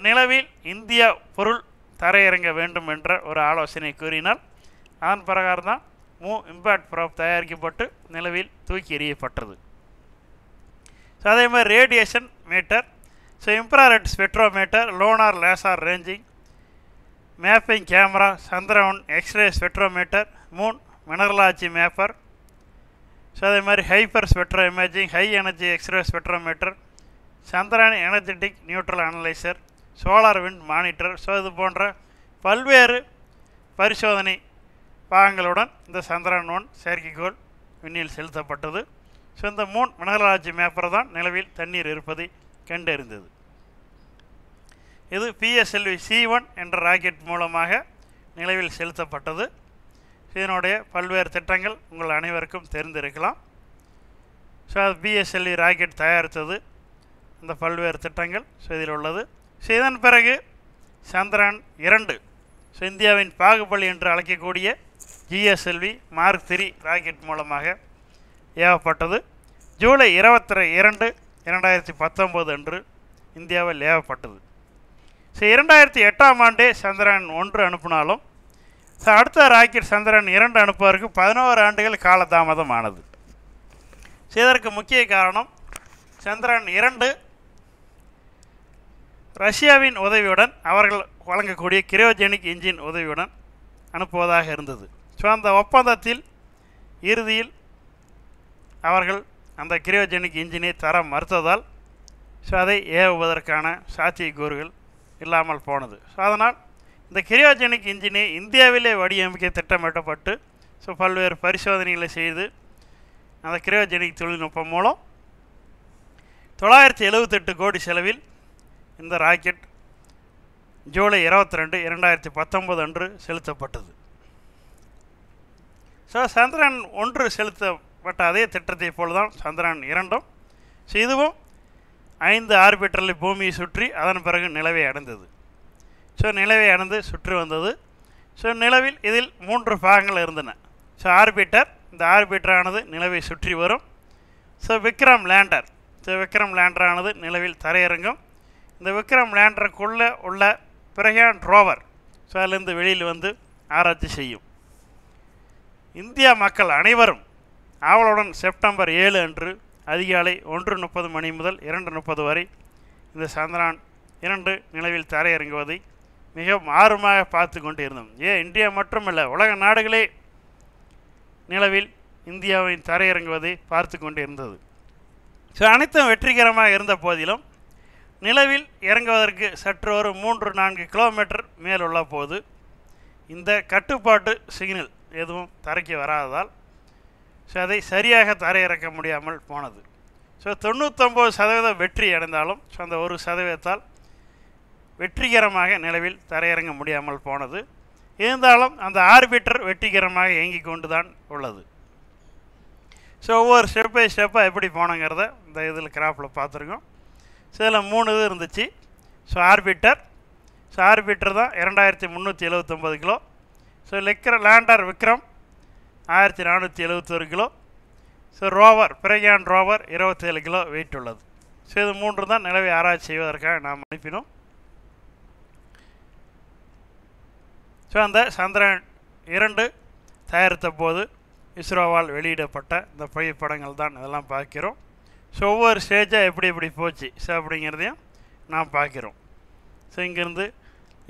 நிலவில் இந்தியா பொருள் தரையிறங்க வேண்டும் என்ற ஒரு ஆலோசனை கூறினார். அதன் பிரகாரம் தான் இம்பேக்ட் ப்ரோப் தயாரிக்கப்பட்டு நிலவில் தூக்கி எறியப்பட்டது. ஸோ அதே மாதிரி radiation meter, so infrared spectrometer, lunar laser ranging, mapping camera, Chandrayaan X-ray spectrometer, moon mineralogy mapper, so அதே மாதிரி hyper spectro imaging, high energy X-ray spectrometer, Chandrayaan energetic neutral analyser, solar wind monitor. So இது போன்ற பல்வேறு பரிசோதனை பாகங்களுடன் இந்த சந்திரயான் 1 செயற்கைக்கோள் விண்ணில் செலுத்தப்பட்டது. ஸோ இந்த மூன் மினரலாஜி மேப்பர் தான் நிலவில் தண்ணீர் இருப்பதை கண்டறிந்தது. இது PSLV C1 என்ற ராக்கெட் மூலமாக நிலவில் செலுத்தப்பட்டது. இதனுடைய பல்வேறு திட்டங்கள் உங்கள் அனைவருக்கும் தெரிந்திருக்கலாம். ஸோ அது PSLV ராக்கெட் தயாரித்தது, இந்த பல்வேறு திட்டங்கள் ஸோ இதில் உள்ளது. ஸோ இதன் பிறகு சந்திரயான் 2 ஸோ இந்தியாவின் பாகுபலி என்று அழைக்கக்கூடிய GSLV Mark 3 ராக்கெட் மூலமாக ஏவப்பட்டது. ஜூலை 22, 2019 அன்று இந்தியாவில் ஏவப்பட்டது. ஸோ 2008ஆம் ஆண்டே சந்திரயான் 1 அனுப்பினாலும் ஸோ அடுத்த ராக்கெட் சந்திரயான் 2 அனுப்புவதற்கு 11 ஆண்டுகள் காலதாமதம் ஆனது. ஸோ இதற்கு முக்கிய காரணம் சந்திரயான் 2 ரஷ்யாவின் உதவியுடன் அவர்கள் வழங்கக்கூடிய கிரியோஜெனிக் இன்ஜின் உதவியுடன் அனுப்புவதாக இருந்தது. ஸோ அந்த ஒப்பந்தத்தில் இறுதியில் அவர்கள் அந்த கிரியோஜெனிக் இன்ஜினை தர மறுத்ததால் ஸோ அதை ஏவுவதற்கான சாத்தியக்கூறுகள் இல்லாமல் போனது. ஸோ அதனால் இந்த கிரியோஜெனிக் இன்ஜினை இந்தியாவிலே வடிவமைக்க திட்டமிட்டப்பட்டு ஸோ பல்வேறு பரிசோதனைகளை செய்து அந்த கிரியோஜெனிக் தொழில்நுட்பம் மூலம் 978 கோடி செலவில் இந்த ராக்கெட் ஜூலை 22, 2019 அன்று செலுத்தப்பட்டது. ஸோ சந்திரயான் 1 செலுத்தப்பட்ட அதே திட்டத்தை போல் தான் சந்திரயான் 2ம். ஸோ இதுவும் 5 ஆர்பிட்டரில் பூமியை சுற்றி அதன் பிறகு நிலவை அடைந்தது. ஸோ நிலவை அடைந்து சுற்றி வந்தது. ஸோ நிலவில் இதில் 3 பாகங்கள் இருந்தன. ஸோ ஆர்பிட்டர், இந்த ஆர்பிட்டரானது நிலவை சுற்றி வரும். So Vikram lander, so Vikram லேண்டரானது நிலவில் தரையிறங்கும். இந்த விக்ரம் லேண்டருக்குள்ளே உள்ள பிரக்யான் ரோவர் ஸோ அதிலிருந்து வெளியில் வந்து ஆராய்ச்சி செய்யும். இந்தியா மக்கள் அனைவரும் ஆவலுடன் செப்டம்பர் 7 அன்று அதிகாலை 1:30 மணி முதல் 2:30 வரை இந்த சந்திரயான் 2 நிலவில் தரையிறங்குவதை மிகவும் ஆர்வமாக பார்த்து கொண்டு இருந்தோம். இந்தியா மட்டுமல்ல, உலக நாடுகளே நிலவில் இந்தியாவின் தரையிறங்குவதை பார்த்து கொண்டு இருந்தது. ஸோ அனைத்தும் வெற்றிகரமாக இருந்த போதிலும் நிலவில் இறங்குவதற்கு சற்று ஒரு 3-4 கிலோமீட்டர் மேலுள்ள போது இந்த கட்டுப்பாட்டு சிக்னல் எதுவும் தரைக்கு வராததால் ஸோ அதை சரியாக தரையிறக்க முடியாமல் போனது. ஸோ 99% வெற்றி அடைந்தாலும் ஸோ அந்த 1% வெற்றிகரமாக நிலவில் தரையிறங்க முடியாமல் போனது. இருந்தாலும் அந்த ஆர்பிட்டர் வெற்றிகரமாக இயங்கி கொண்டு தான் உள்ளது. ஸோ ஒவ்வொரு ஸ்டெப் பை ஸ்டெப்பாக எப்படி போனோங்கிறத இந்த இதில் கிராஃபில் பார்த்துருக்கோம். ஸோ இதில் 3 இது இருந்துச்சு. ஸோ ஆர்பிட்டர் தான் 2379 kilo. So lander Vikram 1471 kilo. So rover Pragyan rover 27 kilo weight உள்ளது. ஸோ இது 3 தான் நிலவை ஆராய்ச்சி செய்வதற்காக நாம் அனுப்பினோம். ஸோ அந்த சந்திரயான் 2 தயாரித்த போது இஸ்ரோவால் வெளியிடப்பட்ட இந்த புகைப்படங்கள் தான் இதெல்லாம் பார்க்கிறோம். ஸோ ஒவ்வொரு ஸ்டேஜாக எப்படி போச்சு ஸோ அப்படிங்கிறதையும் நாம் பார்க்கிறோம். ஸோ இங்கேருந்து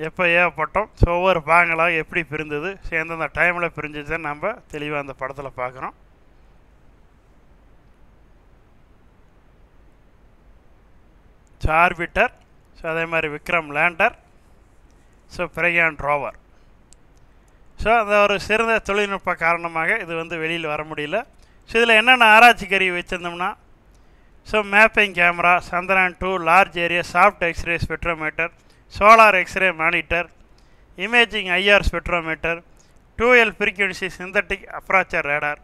எப்போ ஏவப்பட்டோம், ஸோ ஒவ்வொரு பாகங்களாக எப்படி பிரிந்தது, ஸோ எந்தெந்த டைமில் பிரிஞ்சதுன்னு நம்ம தெளிவாக அந்த படத்தில் பார்க்குறோம். ஸோ ஆர்பிட்டர், ஸோ அதே மாதிரி Vikram lander, so Pragyan rover. So அந்த ஒரு சிறந்த தொழில்நுட்ப காரணமாக இது வந்து வெளியில் வர முடியல. ஸோ இதில் என்னென்ன ஆராய்ச்சி கருவி வச்சுருந்தோம்னா, so mapping camera, Chandrayaan 2 large area soft x ray spectrometer, solar x ray monitor, imaging IR spectrometer, 2L frequency synthetic aperture radar,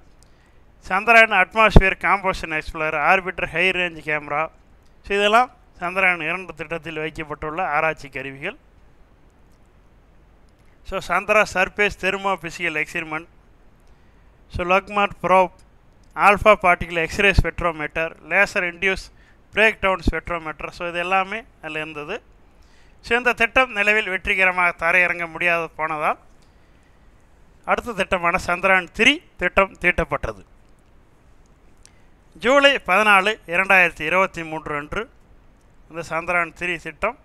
Chandrayaan atmosphere composition explorer, orbiter high range camera. So இதெல்லாம் சந்திரயான் 2 திட்டத்தில் வைக்கப்பட்டுள்ள ஆராய்ச்சி கருவிகள். So Chandra surface thermo physical experiment, so Langmuir probe, alpha particle x ray spectrometer, laser induce breakdown spectrometer. So இது எல்லாமே அதில் இருந்தது. So இந்த திட்டம் நிலவில் வெற்றிகரமாக தரையிறங்க முடியாது போனதால் அடுத்த திட்டமான சந்திரயான் 3 திட்டம் தீட்டப்பட்டது. ஜூலை 14, 2023 அன்று இந்த சந்திரயான் 3 திட்டம்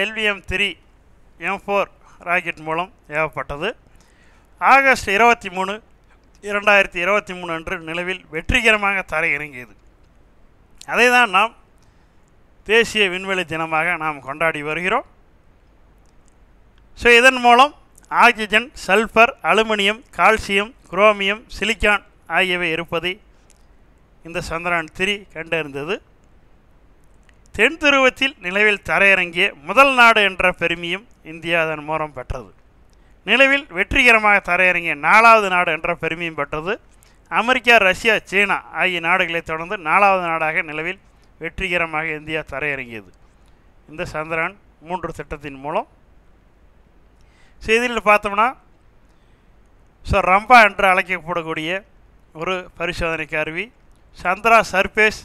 LVM-3 M4 ராக்கெட் மூலம் ஏவப்பட்டது. ஆகஸ்ட் 23, 2023 அன்று நிலவில் வெற்றிகரமாக தரையிறங்கியது. அதை தான் நாம் தேசிய விண்வெளி தினமாக நாம் கொண்டாடி வருகிறோம். ஸோ இதன் மூலம் oxygen, sulphur, aluminium, calcium, chromium, silicon ஆகியவை இருப்பதை இந்த சந்திரயான் 3 கண்டறிந்தது. தென் துருவத்தில் நிலவில் தரையிறங்கிய முதல் நாடு என்ற பெருமையும் இந்தியா அதன் மூலம் பெற்றது. நிலவில் வெற்றிகரமாக தரையிறங்கிய 4வது நாடு என்ற பெருமையும் பெற்றது. அமெரிக்கா, ரஷ்யா, சீனா ஆகிய நாடுகளை தொடர்ந்து 4வது நாடாக நிலவில் வெற்றிகரமாக இந்தியா தரையிறங்கியது இந்த சந்திரயான் 3 திட்டத்தின் மூலம். செய்தியில் பார்த்தோம்னா, ஸோ ரம்பா என்று அழைக்கப்படக்கூடிய ஒரு பரிசோதனை கருவி, Chandra surface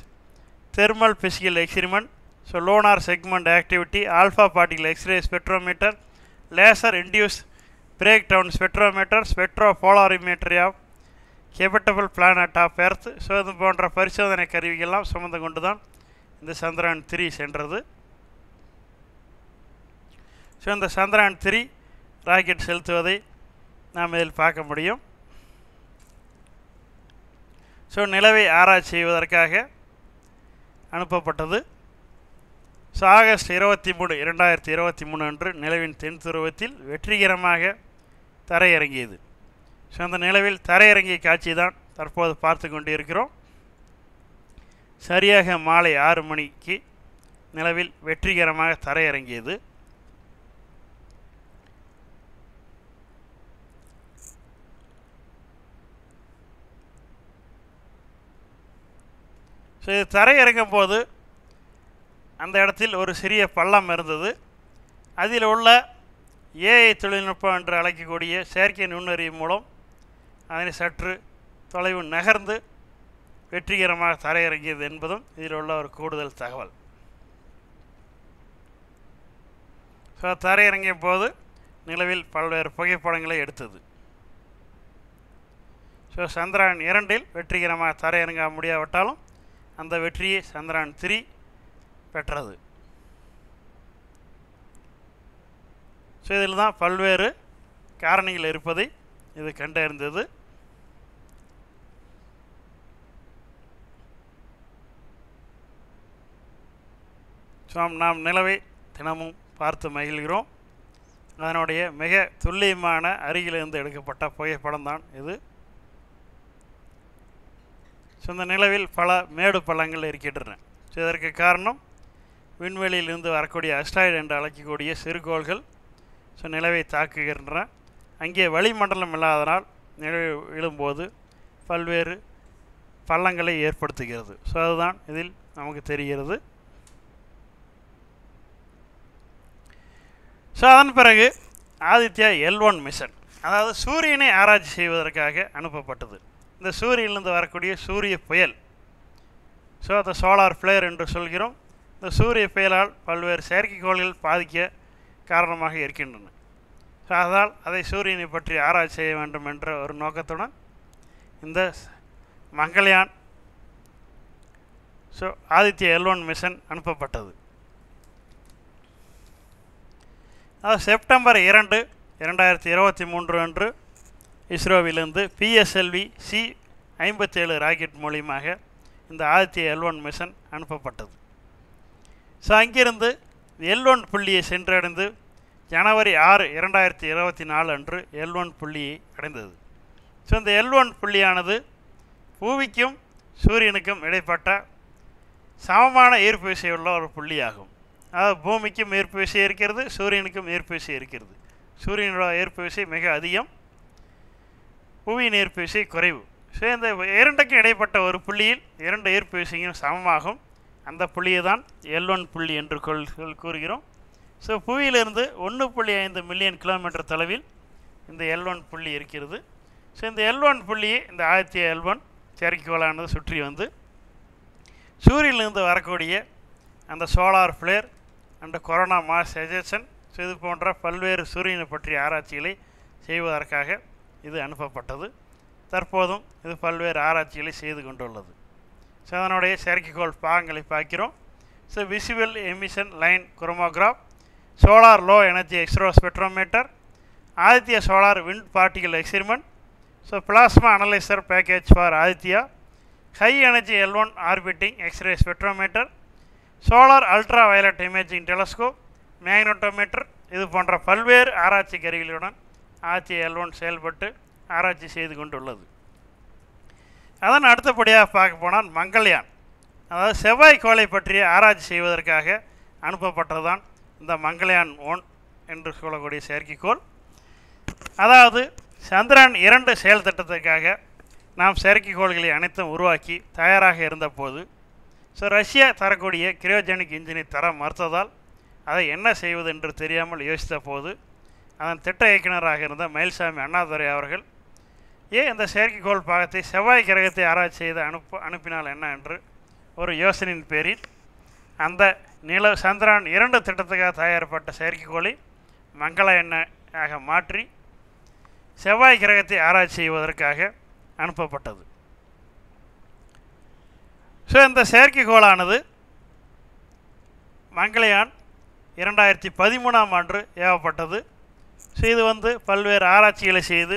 thermal physical experiment, so lunar seismic activity, alpha particle x ray spectrometer, laser induce breakdown spectrometer, spectro polarimetry of habitable planet of earth. So இது போன்ற பரிசோதனை கருவிகள்லாம் சுமந்து கொண்டு தான் இந்த சந்திரயான் 3 சென்றது. ஸோ இந்த சந்திரயான் 3 ராக்கெட் செலுத்துவதை நாம் இதில் பார்க்க முடியும். ஸோ நிலவை ஆராய்ச்சி செய்வதற்காக அனுப்பப்பட்டது. ஸோ ஆகஸ்ட் 23, 2023 அன்று நிலவின் தென் துருவத்தில் வெற்றிகரமாக தரையிறங்கியது. ஸோ அந்த நிலவில் தரையிறங்கிய காட்சி தான் தற்போது பார்த்து கொண்டு இருக்கிறோம். சரியாக மாலை 6 மணிக்கு நிலவில் வெற்றிகரமாக தரையிறங்கியது. ஸோ இது தரையிறங்கும் போது அந்த இடத்தில் ஒரு சிறிய பள்ளம் இருந்தது. அதில் உள்ள ஏஐ தொழில்நுட்பம் என்று அழைக்கக்கூடிய செயற்கை நுண்ணறிவு மூலம் அதனை சற்று தொலைவு நகர்ந்து வெற்றிகரமாக தரையிறங்கியது என்பதும் இதில் உள்ள ஒரு கூடுதல் தகவல். ஸோ தரையிறங்கிய போது நிலவில் பல்வேறு புகைப்படங்களை எடுத்தது. ஸோ சந்திரயான் 2 வெற்றிகரமாக தரையிறங்க முடியாவிட்டாலும் அந்த வெற்றியை சந்திரயான் 3 பெற்றது. ஸோ இதில் தான் பல்வேறு காரணிகள் இருப்பதை இது கண்டறிந்தது. ஸோ நாம் நிலவை தினமும் பார்த்து மகிழ்கிறோம். அதனுடைய மிக துல்லியமான அருகிலிருந்து எடுக்கப்பட்ட புகைப்படம் தான் இது. ஸோ இந்த நிலவில் பல மேடு பள்ளங்கள் இருக்கின்றன. ஸோ இதற்கு காரணம் விண்வெளியிலிருந்து வரக்கூடிய அஸ்ட்ராய்டு என்று அழைக்கக்கூடிய சிறுகோள்கள் ஸோ நிலவை தாக்குகின்றன. அங்கே வளிமண்டலம் இல்லாதனால் நிலவை விழும்போது பல்வேறு பள்ளங்களை ஏற்படுத்துகிறது. ஸோ அதுதான் இதில் நமக்கு தெரிகிறது. ஸோ அதன் பிறகு ஆதித்யா L1 மிஷன், அதாவது சூரியனை ஆராய்ச்சி செய்வதற்காக அனுப்பப்பட்டது. இந்த சூரியனிலிருந்து வரக்கூடிய சூரிய புயல், ஸோ அதை சோலார் ஃப்ளேர் என்று சொல்கிறோம். இந்த சூரிய புயலால் பல்வேறு செயற்கைக்கோள்கள் பாதிக்க காரணமாக இருக்கின்றன. ஸோ அதனால் அதை சூரியனை பற்றி ஆராய்ச்சி செய்ய வேண்டும் என்ற ஒரு நோக்கத்துடன் இந்த Mangalyaan so Aditya L1 mission அனுப்பப்பட்டது. அதாவது செப்டம்பர் 2, 2023 அன்று இஸ்ரோவிலிருந்து PSLV C-57 ராக்கெட் மூலியமாக இந்த ஆதித்யா L1 மிஷன் அனுப்பப்பட்டது. ஸோ அங்கிருந்து L1 புள்ளியை சென்றடைந்து ஜனவரி 6, 2024 அன்று L1 புள்ளியை அடைந்தது. ஸோ இந்த L1 புள்ளியானது பூமிக்கும் சூரியனுக்கும் இடைப்பட்ட சமமான ஈர்ப்பு விசை உள்ள ஒரு புள்ளியாகும். அதாவது பூமிக்கும் ஈர்ப்பு விசை இருக்கிறது, சூரியனுக்கும் ஈர்ப்பு விசை இருக்கிறது. சூரியனோட ஈர்ப்பு விசை மிக அதிகம், புவியின் ஈர்ப்பு விசை குறைவு. ஸோ இந்த இரண்டுக்கும் இடைப்பட்ட ஒரு புள்ளியில் இரண்டு ஈர்ப்பு விசையும் சமமாகும். அந்த புள்ளியை தான் L1 புள்ளி என்று கூறுகிறோம். ஸோ புவியிலிருந்து 1.5 மில்லியன் கிலோமீட்டர் தொலைவில் இந்த L1 புள்ளி இருக்கிறது. ஸோ இந்த L1 புள்ளியை இந்த ஆதித்ய L1 செயற்கைக்கோளானது சுற்றி வந்து சூரியனிலிருந்து வரக்கூடிய அந்த solar Flair and corona mass ejection, so இது போன்ற பல்வேறு சூரியனை பற்றிய ஆராய்ச்சிகளை செய்வதற்காக இது அனுப்பப்பட்டது. தற்போதும் இது பல்வேறு ஆராய்ச்சிகளை செய்து கொண்டுள்ளது. ஸோ அதனுடைய செயற்கைக்கோள் பாகங்களை பார்க்கிறோம். So visible emission line coronagraph, solar low energy X-ray spectrometer, Aditya solar wind particle experiment, so plasma analyser package for Aditya, high energy L1 orbiting X-ray spectrometer, solar ultraviolet imaging telescope, magnetometer, இது போன்ற பல்வேறு ஆராய்ச்சி கருவிகளுடன் Aditya L1 செயல்பட்டு ஆராய்ச்சி செய்து கொண்டுள்ளது. அதன் அடுத்தபடியாக பார்க்க போனால் மங்கள்யான், அதாவது செவ்வாய்க்கோளை பற்றிய ஆராய்ச்சி செய்வதற்காக அனுப்பப்பட்டதுதான் இந்த மங்கள்யான் 1 என்று சொல்லக்கூடிய செயற்கைக்கோள். அதாவது சந்திரன் 2 செயல் திட்டத்திற்காக நாம் செயற்கைக்கோள்களை அனைத்தும் உருவாக்கி தயாராக இருந்தபோது, ஸோ ரஷ்யா தரக்கூடிய கிரியோஜெனிக் இன்ஜினை தர மறுத்ததால் அதை என்ன செய்வது என்று தெரியாமல் யோசித்த போது அதன் திட்ட இயக்குநராக இருந்த மயில்சாமி அண்ணாதுரை அவர்கள் இந்த செயற்கைக்கோள் பாகத்தை செவ்வாய் கிரகத்தை ஆராய்ச்சி செய்து அனுப்பினால் என்ன என்று ஒரு யோசனையின் பேரில் அந்த சந்திரன் 2 திட்டத்துக்காக தயாரிக்கப்பட்ட செயற்கைக்கோளை மங்கள்யானாக மாற்றி செவ்வாய் கிரகத்தை ஆராய்ச்சி செய்வதற்காக அனுப்பப்பட்டது. ஸோ இந்த செயற்கைக்கோளானது மங்கள்யான் 2013ஆம் ஆண்டு ஏவப்பட்டது. ஸோ இது பல்வேறு ஆராய்ச்சிகளை செய்து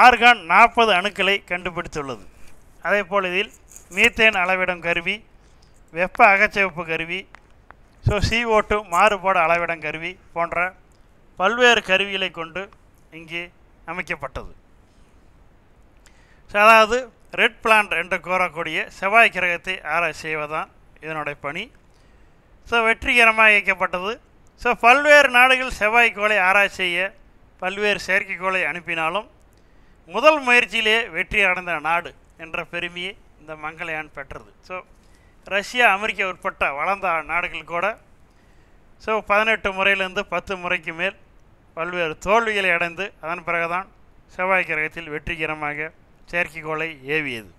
ஆர்கான் 40 அணுக்களை கண்டுபிடித்துள்ளது. அதே போல் இதில் மீத்தேன் அளவிடும் கருவி, வெப்ப அகச்சிவப்பு கருவி, ஸோ CO2 மாறுபாடு அளவிடும் கருவி போன்ற பல்வேறு கருவிகளை கொண்டு இங்கே அமைக்கப்பட்டது. ஸோ அதாவது ரெட் பிளான்ட் என்று கூறக்கூடிய செவ்வாய் கிரகத்தை ஆராய்ச்சி செய்வதுதான் இதனுடைய பணி. ஸோ வெற்றிகரமாக இயக்கப்பட்டது. ஸோ பல்வேறு நாடுகள் செவ்வாய்க்கோளை ஆராய்ச்சி செய்ய பல்வேறு செயற்கைக்கோளை அனுப்பினாலும் முதல் முயற்சியிலே வெற்றி அடைந்த நாடு என்ற பெருமையை இந்த மங்கள்யான் பெற்றது. ஸோ ரஷ்யா, அமெரிக்கா உட்பட்ட வளர்ந்த நாடுகள் கூட ஸோ 18 முறையிலிருந்து 10 முறைக்கு மேல் பல்வேறு தோல்விகளை அடைந்து அதன் பிறகுதான் செவ்வாய் கிரகத்தில் வெற்றிகரமாக செயற்கைக்கோளை ஏவியது.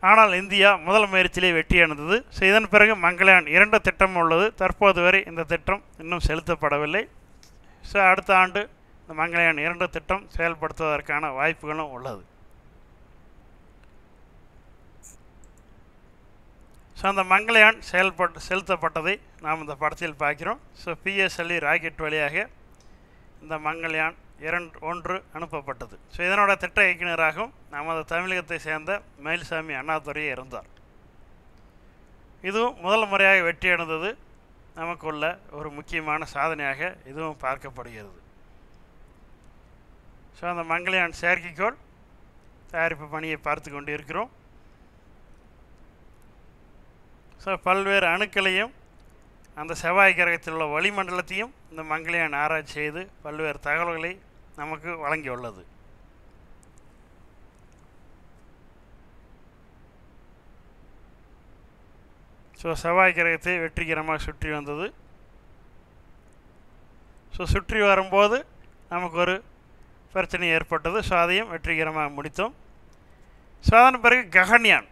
ஆனால் இந்தியா முதல் முயற்சியிலே வெற்றி அடைந்தது. ஸோ இதன் பிறகு மங்கள்யான் 2 திட்டம் உள்ளது. தற்போது வரை இந்த திட்டம் இன்னும் செலுத்தப்படவில்லை. ஸோ அடுத்த ஆண்டு இந்த மங்கள்யான் 2 திட்டம் செயல்படுத்துவதற்கான வாய்ப்புகளும் உள்ளது. ஸோ அந்த மங்கள்யான் செலுத்தப்பட்டதை நாம் இந்த படத்தில் பார்க்கிறோம். ஸோ PSLV ராக்கெட் வழியாக இந்த மங்கள்யான் 1 அனுப்பப்பட்டது. ஸோ இதனோட திட்ட இயக்குநராகவும் நமது தமிழகத்தை சேர்ந்த மயில்சாமி அண்ணாதுரையே இருந்தார். இதுவும் முதல் முறையாக வெற்றி அடைந்தது நமக்குள்ள ஒரு முக்கியமான சாதனையாக இதுவும் பார்க்கப்படுகிறது. ஸோ அந்த மங்கள்யான் செயற்கைக்கோள் தயாரிப்பு பணியை பார்த்து கொண்டு இருக்கிறோம். ஸோ பல்வேறு அணுக்களையும் அந்த செவ்வாய் கிரகத்தில் உள்ள வளிமண்டலத்தையும் இந்த மங்கள்யான் ஆராய்ச்சி செய்து பல்வேறு தகவல்களை நமக்கு வழங்கியுள்ளது. ஸோ செவ்வாய் கிரகத்தை வெற்றிகரமாக சுற்றி வந்தது. ஸோ சுற்றி வரும்போது நமக்கு ஒரு பிரச்சனை ஏற்பட்டது. ஸோ அதையும் வெற்றிகரமாக முடித்தோம். ஸோ அதன் பிறகு ககன்யான்,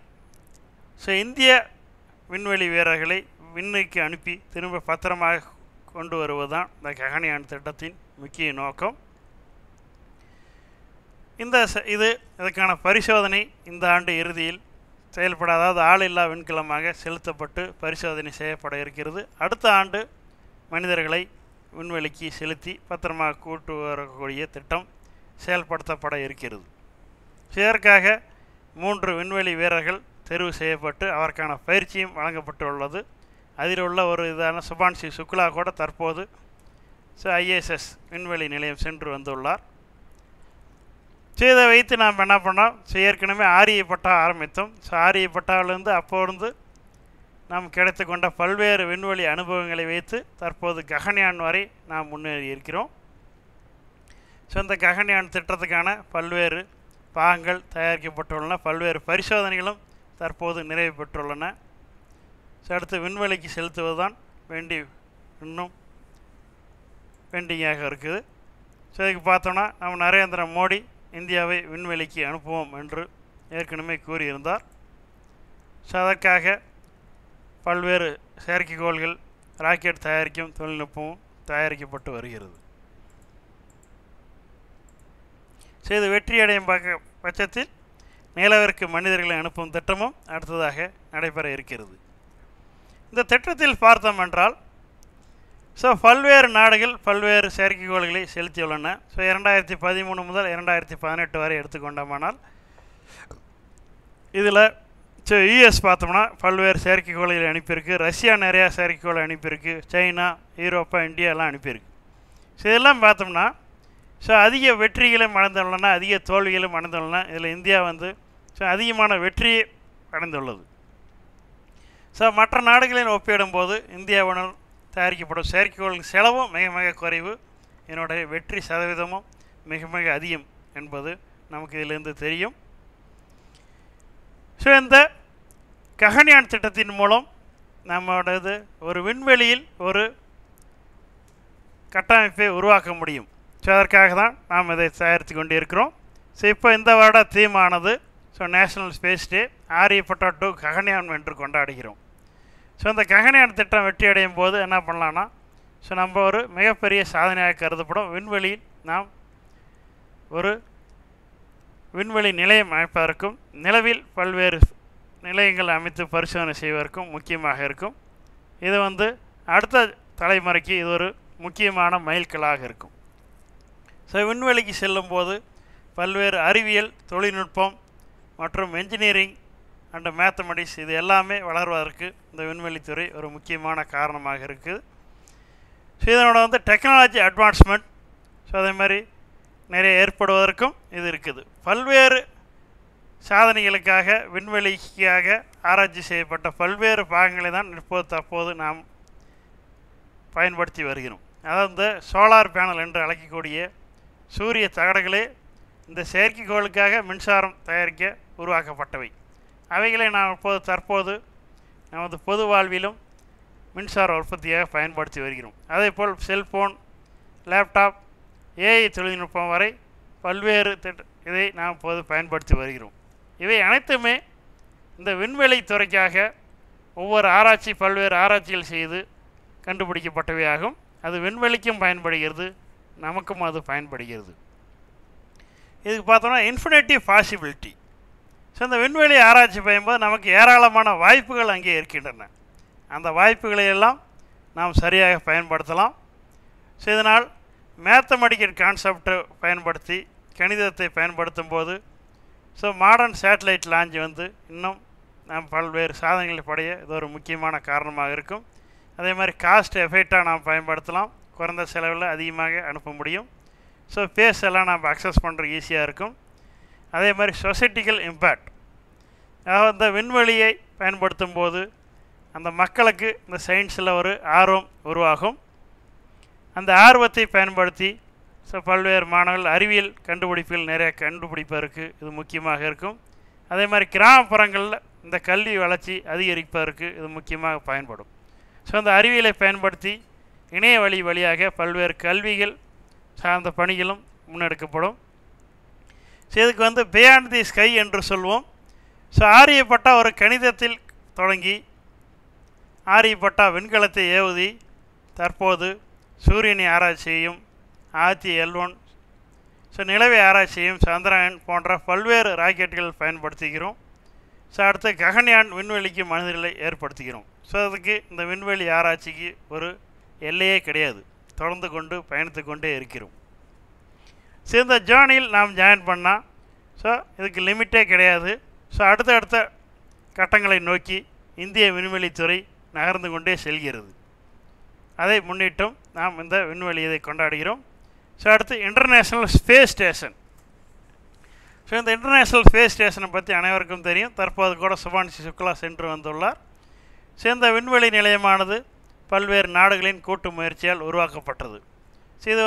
ஸோ இந்திய விண்வெளி வீரர்களை விண்ணுக்கு அனுப்பி திரும்ப பத்திரமாக கொண்டு வருவதுதான் இந்த ககன்யான் திட்டத்தின் முக்கிய நோக்கம். இதுக்கான பரிசோதனை இந்த ஆண்டு இறுதியில் செயல்பட, அதாவது ஆளில்லா விண்கலமாக செலுத்தப்பட்டு பரிசோதனை செய்யப்பட இருக்கிறது. அடுத்த ஆண்டு மனிதர்களை விண்வெளிக்கு செலுத்தி பத்திரமாக கூட்டு வரக்கூடிய திட்டம் செயல்படுத்தப்பட இருக்கிறது. இதற்காக 3 விண்வெளி வீரர்கள் தெரிவு செய்யப்பட்டு அவருக்கான பயிற்சியும் வழங்கப்பட்டுள்ளது. அதில் உள்ள ஒரு இதான சுபான்ஷி சுக்லா கூட தற்போது ஐஎஸ்எஸ் விண்வெளி நிலையம் சென்று வந்துள்ளார். இதை வைத்து நாம் என்ன பண்ணோம், ஏற்கனவே ஆரியப்பட்டா ஆரம்பித்தோம். ஆரியப்பட்டாவிலிருந்து அப்போது நாம் கிடைத்து கொண்ட பல்வேறு விண்வெளி அனுபவங்களை வைத்து தற்போது ககன்யான் வரை நாம் முன்னேறி இருக்கிறோம். இந்த ககன்யான் திட்டத்துக்கான பல்வேறு பாகங்கள் தயாரிக்கப்பட்டுள்ளன, பல்வேறு பரிசோதனைகளும் தற்போது நிறைவு பெற்றுள்ளன. அடுத்து விண்வெளிக்கு செலுத்துவது தான் இன்னும் பெண்டிங்காக இருக்குது. இதுக்கு பார்த்தோன்னா நம்ம நரேந்திர மோடி இந்தியாவை விண்வெளிக்கு அனுப்புவோம் என்று ஏற்கனவே கூறியிருந்தார். அதற்காக பல்வேறு செயற்கைக்கோள்கள், ராக்கெட் தயாரிக்கும் தொழில்நுட்பமும் தயாரிக்கப்பட்டு வருகிறது. இது வெற்றியடையும் பட்சத்தில் நிலவிற்கு மனிதர்களை அனுப்பும் திட்டமும் அடுத்ததாக நடைபெற இருக்கிறது. இந்த திட்டத்தில் பார்த்தோம் என்றால் பல்வேறு நாடுகள் பல்வேறு செயற்கைக்கோள்களை செலுத்தியுள்ளன. 2013 முதல் 2018 வரை எடுத்துக்கொண்டோமானால் இதில் யுஎஸ் பார்த்தோம்னா பல்வேறு செயற்கைக்கோள்களை அனுப்பியிருக்கு, ரஷ்யா நிறையா செயற்கைக்கோளை அனுப்பியிருக்கு, சைனா, யூரோப்பா, இந்தியா எல்லாம் அனுப்பியிருக்கு. இதெல்லாம் பார்த்தோம்னா அதிக வெற்றிகளும் அடைந்துள்ளன, அதிக தோல்விகளும் அடைந்துள்ளன. இதில் இந்தியா அதிகமான வெற்றியை அடைந்துள்ளது. மற்ற நாடுகளின் ஒப்பிடும்போது இந்தியாவுடன் தயாரிக்கப்படும் செயற்கைக்கோளின் செலவும் மிக மிக குறைவு, என்னுடைய வெற்றி சதவீதமும் மிக மிக அதிகம் என்பது நமக்கு இதிலிருந்து தெரியும். இந்த ககன்யான் திட்டத்தின் மூலம் நம்மளது ஒரு விண்வெளியில் ஒரு கட்டமைப்பை உருவாக்க முடியும். அதற்காக தான் நாம் இதை தயாரித்து கொண்டு இருக்கிறோம். இப்போ இந்த வருட தீமானது national space day, Aryabhata to Gaganyaan என்று கொண்டாடுகிறோம். இந்த ககன்யான் திட்டம் வெற்றி அடையும் போது என்ன பண்ணலான்னா நம்ம ஒரு மிகப்பெரிய சாதனையாக கருதப்படும் விண்வெளியில் நாம் ஒரு விண்வெளி நிலையம் அமைப்பதற்கும் நிலவில் பல்வேறு நிலையங்கள் அமைத்து பரிசோதனை செய்வதற்கும் முக்கியமாக இருக்கும். இது அடுத்த தலைமுறைக்கு இது ஒரு முக்கியமான மைல்கல்லாக இருக்கும். விண்வெளிக்கு செல்லும்போது பல்வேறு அறிவியல், தொழில்நுட்பம் மற்றும் என்ஜினியரிங் அண்ட் மேத்தமெட்டிக்ஸ் இது எல்லாமே வளர்வதற்கு இந்த விண்வெளித்துறை ஒரு முக்கியமான காரணமாக இருக்குது. இதனோட டெக்னாலஜி அட்வான்ஸ்மெண்ட் அதே மாதிரி நிறைய ஏற்படுவதற்கும் இது இருக்குது. பல்வேறு சாதனைகளுக்காக விண்வெளிக்காக ஆராய்ச்சி செய்யப்பட்ட பல்வேறு பாகங்களை தான் தற்போது நாம் பயன்படுத்தி வருகிறோம். அதாவது இந்த சோலார் பேனல் என்று அழைக்கக்கூடிய சூரிய தகடுகளே இந்த செயற்கைக்கோளுக்காக மின்சாரம் தயாரிக்க உருவாக்கப்பட்டவை. அவைகளை நாம் தற்போது நமது பொது வாழ்விலும் மின்சார உற்பத்தியாக பயன்படுத்தி வருகிறோம். அதேபோல் செல்ஃபோன், லேப்டாப், ஏஐ தொழில்நுட்பம் வரை பல்வேறு இதை நாம் இப்போது பயன்படுத்தி வருகிறோம். இவை அனைத்துமே இந்த விண்வெளி துறைக்காக ஒவ்வொரு பல்வேறு ஆராய்ச்சிகள் செய்து கண்டுபிடிக்கப்பட்டவையாகும். அது விண்வெளிக்கும் பயன்படுகிறது, நமக்கும் அது பயன்படுகிறது. இதுக்கு பார்த்தோம்னா இன்ஃபினிட்டிவ் பாசிபிலிட்டி. இந்த விண்வெளி ஆராய்ச்சி பயன்போது நமக்கு ஏராளமான வாய்ப்புகள் அங்கே இருக்கின்றன. அந்த வாய்ப்புகளை எல்லாம் நாம் சரியாக பயன்படுத்தலாம். இதனால் மேத்தமெட்டிக்கல் கான்செப்டை பயன்படுத்தி கணிதத்தை பயன்படுத்தும் போது மாடர்ன் சேட்டலைட் லான்ச் இன்னும் நாம் பல்வேறு சாதனைகளை படைய இது ஒரு முக்கியமான காரணமாக இருக்கும். அதே மாதிரி காஸ்ட் எஃபெக்டாக நாம் பயன்படுத்தலாம், குறைந்த செலவில் அதிகமாக அனுப்ப முடியும். பேஸ் எல்லாம் நம்ம அக்சஸ் பண்ணுறது ஈஸியாக இருக்கும். அதே மாதிரி சொசைட்டிக்கல் இம்பேக்ட், அதாவது இந்த விண்வெளியை பயன்படுத்தும் போது அந்த மக்களுக்கு இந்த சயின்ஸில் ஒரு ஆர்வம் உருவாகும். அந்த ஆர்வத்தை பயன்படுத்தி பல்வேறு மாணவர்கள் அறிவியல் கண்டுபிடிப்புகள் நிறைய கண்டுபிடிப்பதற்கு இது முக்கியமாக இருக்கும். அதே மாதிரி கிராமப்புறங்களில் இந்த கல்வி வளர்ச்சி அதிகரிப்பதற்கு இது முக்கியமாக பயன்படும். இந்த அறிவியலை பயன்படுத்தி இணைய வழியாக பல்வேறு கல்விகள் சார்ந்த பணிகளும் முன்னெடுக்கப்படும். இதுக்கு பியாண்ட் தி ஸ்கை என்று சொல்வோம். ஆரியப்பட்டா ஒரு கணிதத்தில் தொடங்கி ஆரியப்பட்டா விண்கலத்தை ஏவுதி தற்போது சூரியனை ஆராய்ச்சியையும் L1 நிலவை ஆராய்ச்சியையும் சந்திரயான் போன்ற பல்வேறு ராக்கெட்டுகள் பயன்படுத்துகிறோம். அடுத்து ககன்யான் விண்வெளிக்கு மனிதர்களை ஏற்படுத்துகிறோம். அதுக்கு இந்த விண்வெளி ஆராய்ச்சிக்கு ஒரு எல்லையே கிடையாது, தொடர்ந்து பயணித்து கொண்டே இருக்கிறோம். இந்த ஜேர்னியில் நாம் ஜாயின் பண்ணால் இதுக்கு லிமிட்டே கிடையாது. அடுத்த கட்டங்களை நோக்கி இந்திய விண்வெளித்துறை நகர்ந்து கொண்டே செல்கிறது. அதை முன்னிட்டும் நாம் இந்த விண்வெளி இதை கொண்டாடுகிறோம். ஸோ அடுத்து இன்டர்நேஷ்னல் ஸ்பேஸ் ஸ்டேஷன். ஸோ இந்த இன்டர்நேஷ்னல் ஸ்பேஸ் ஸ்டேஷனை பற்றி அனைவருக்கும் தெரியும். தற்போது கூட சுபான்ஷி சுக்லா சென்று வந்துள்ளார். ஸோ இந்த விண்வெளி நிலையமானது பல்வேறு நாடுகளின் கூட்டு முயற்சியால் உருவாக்கப்பட்டது. ஸோ இது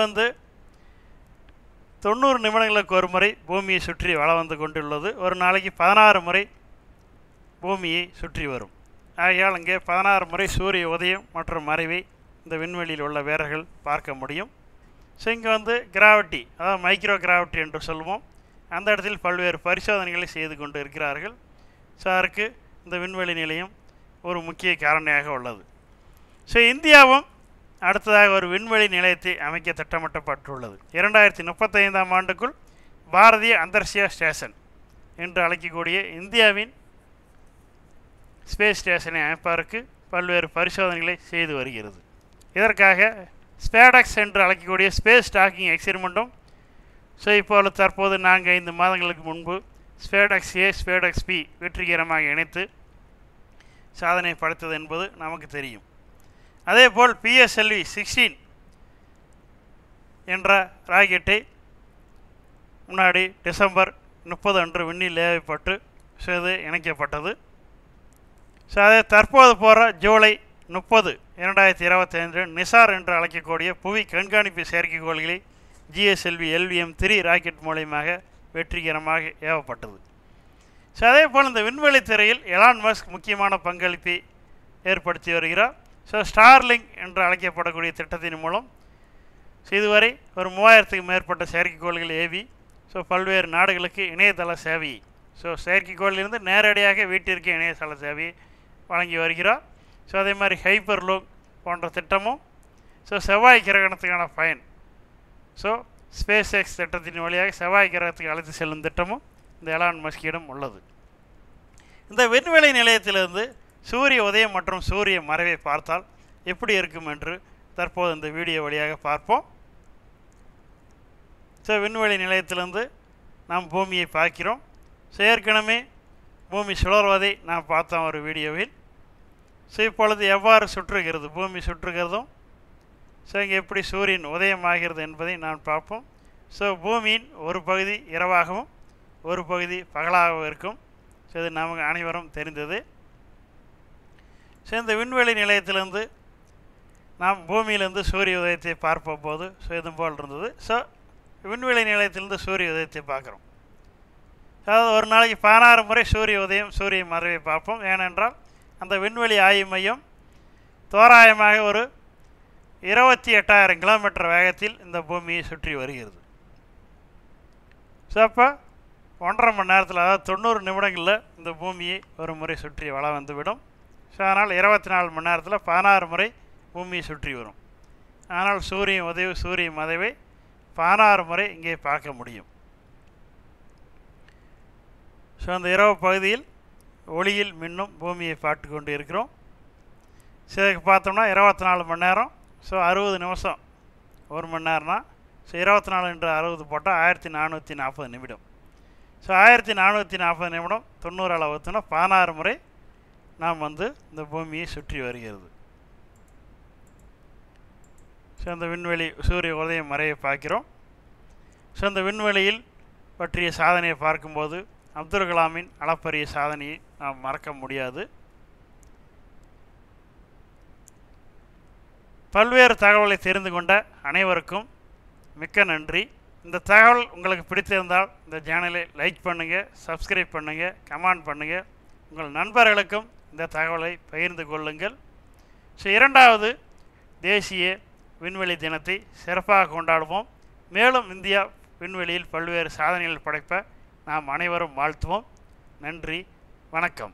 90 நிமிடங்களுக்கு ஒரு முறை பூமியை சுற்றி வலம் வந்து கொண்டுள்ளது. ஒரு நாளைக்கு 16 முறை பூமியை சுற்றி வரும். ஆகையால் இங்கே 16 முறை சூரிய உதயம் மற்றும் மறைவை இந்த விண்வெளியில் உள்ள வீரர்கள் பார்க்க முடியும். ஸோ இங்கே கிராவிட்டி, அதாவது மைக்ரோ கிராவிட்டி என்று சொல்லுவோம், அந்த இடத்தில் பல்வேறு பரிசோதனைகளை செய்து கொண்டு இருக்கிறார்கள். ஸோ அதற்கு இந்த விண்வெளி நிலையம் ஒரு முக்கிய காரணியாக உள்ளது. ஸோ இந்தியாவும் அடுத்ததாக ஒரு விண்வெளி நிலையத்தை அமைக்க திட்டமிட்டப்பட்டுள்ளது. 2035ஆம் ஆண்டுக்குள் பாரதிய அந்தர்சியா ஸ்டேஷன் என்று அழைக்கக்கூடிய இந்தியாவின் ஸ்பேஸ் ஸ்டேஷனை அமைப்பதற்கு பல்வேறு பரிசோதனைகளை செய்து வருகிறது. இதற்காக ஸ்பேடெக்ஸ் என்று அழைக்கக்கூடிய ஸ்பேஸ் டாக்கிங் எக்ஸ்பெரிமெண்ட்டும் இப்போது தற்போது 4-5 மாதங்களுக்கு முன்பு ஸ்பேடெக்ஸ் ஏ ஸ்பேடெக்ஸ் பி வெற்றிகரமாக இணைத்து சாதனை படைத்தது என்பது நமக்கு தெரியும். அதேபோல் PSLV 16 என்ற ராக்கெட்டை முன்னாடி டிசம்பர் 30 அன்று விண்ணில் ஏவப்பட்டு இது இணைக்கப்பட்டது. அதே தற்போது போகிற ஜூலை 30, 2025 நிசார் என்று அழைக்கக்கூடிய புவி கண்காணிப்பு செயற்கைக்கோள்களை GSLV LVM-3 ராக்கெட் மூலமாக வெற்றிகரமாக ஏவப்பட்டது. அதே போல் இந்த விண்வெளி துறையில் எலான் மஸ்க் முக்கியமான பங்களிப்பை ஏற்படுத்தி வருகிறார். ஸ்டார்லிங்க் என்று அழைக்கப்படக்கூடிய திட்டத்தின் மூலம் இதுவரை ஒரு 3000க்கும் மேற்பட்ட செயற்கைக்கோள்கள் ஏவி பல்வேறு நாடுகளுக்கு இணையதள சேவையை செயற்கைக்கோளிலிருந்து நேரடியாக வீட்டிற்கு இணையதள சேவையை வழங்கி வருகிறார். அதே மாதிரி ஹைப்பர் லூப் போன்ற திட்டமும் செவ்வாய் கிரகணத்துக்கான பயன் ஸ்பேஸ் எக்ஸ் திட்டத்தின் வழியாக செவ்வாய் கிரகத்துக்கு அழைத்து செல்லும் திட்டமும் இந்த எலான் மஸ்கிடம் உள்ளது. இந்த விண்வெளி நிலையத்திலிருந்து சூரிய உதயம் மற்றும் சூரிய மறைவை பார்த்தால் எப்படி இருக்கும் என்று தற்போது இந்த வீடியோ வழியாக பார்ப்போம். விண்வெளி நிலையத்திலிருந்து நாம் பூமியை பார்க்கிறோம். ஏற்கனவே பூமி சுழல்வதை நாம் பார்த்தோம் ஒரு வீடியோவில். இப்பொழுது எவ்வாறு சுற்றுகிறது, பூமி சுற்றுகிறதும் இங்கே எப்படி சூரியன் உதயமாகிறது என்பதை நான் பார்ப்போம். பூமியின் ஒரு பகுதி இரவாகவும் ஒரு பகுதி பகலாகவும் இருக்கும். இது நமக்கு அனைவரும் தெரிந்தது. இந்த விண்வெளி நிலையத்திலிருந்து நாம் பூமியிலிருந்து சூரிய உதயத்தை பார்ப்ப போது இது போல் இருந்தது. விண்வெளி நிலையத்திலிருந்து சூரிய உதயத்தை பார்க்குறோம். அதாவது ஒரு நாளைக்கு 16 முறை சூரிய உதயம் சூரிய மறைவை பார்ப்போம். ஏனென்றால் அந்த விண்வெளி ஆய்வு மையம் தோராயமாக ஒரு 28,000 கிலோமீட்டர் வேகத்தில் இந்த பூமியை சுற்றி வருகிறது. அப்போ 1.5 மணி நேரத்தில், அதாவது 90 நிமிடங்களில் இந்த பூமியை ஒரு முறை சுற்றி வளம் வந்துவிடும். அதனால் 24 மணி நேரத்தில் 16 முறை பூமியை சுற்றி வரும். ஆனால் சூரிய உதவி சூரிய மறைவை 16 முறை இங்கே பார்க்க முடியும். அந்த இரவு பகுதியில் ஒளியில் மின்னும் பூமியை பார்த்து கொண்டு இருக்கிறோம். இதுக்கு பார்த்தோம்னா 24 மணி நேரம், 60 நிமிஷம் 1 மணி நேரம்னா 24 × 60 போட்டால் 1440 நிமிடம். 1440 நிமிடம் 90 அளவுனா 16 முறை நாம் இந்த பூமியை சுற்றி வருகிறது. இந்த விண்வெளி சூரிய உதயம் மறையை பார்க்கிறோம். இந்த விண்வெளியில் பற்றிய சாதனையை பார்க்கும்போது அப்துல் கலாமின் அளப்பரிய சாதனையை நாம் மறக்க முடியாது. பல்வேறு தகவலை தெரிந்து கொண்ட அனைவருக்கும் மிக்க நன்றி. இந்த தகவல் உங்களுக்கு பிடித்திருந்தால் இந்த சேனலை லைக் பண்ணுங்கள், சப்ஸ்கிரைப் பண்ணுங்கள், கமெண்ட் பண்ணுங்கள். உங்கள் நண்பர்களுக்கும் இந்த தகவலை பகிர்ந்து கொள்ளுங்கள். 2வது தேசிய விண்வெளி தினத்தை சிறப்பாக கொண்டாடுவோம். மேலும் இந்தியா விண்வெளியில் பல்வேறு சாதனைகள் படைப்ப நாம் அனைவரும் வாழ்த்துவோம். நன்றி, வணக்கம்.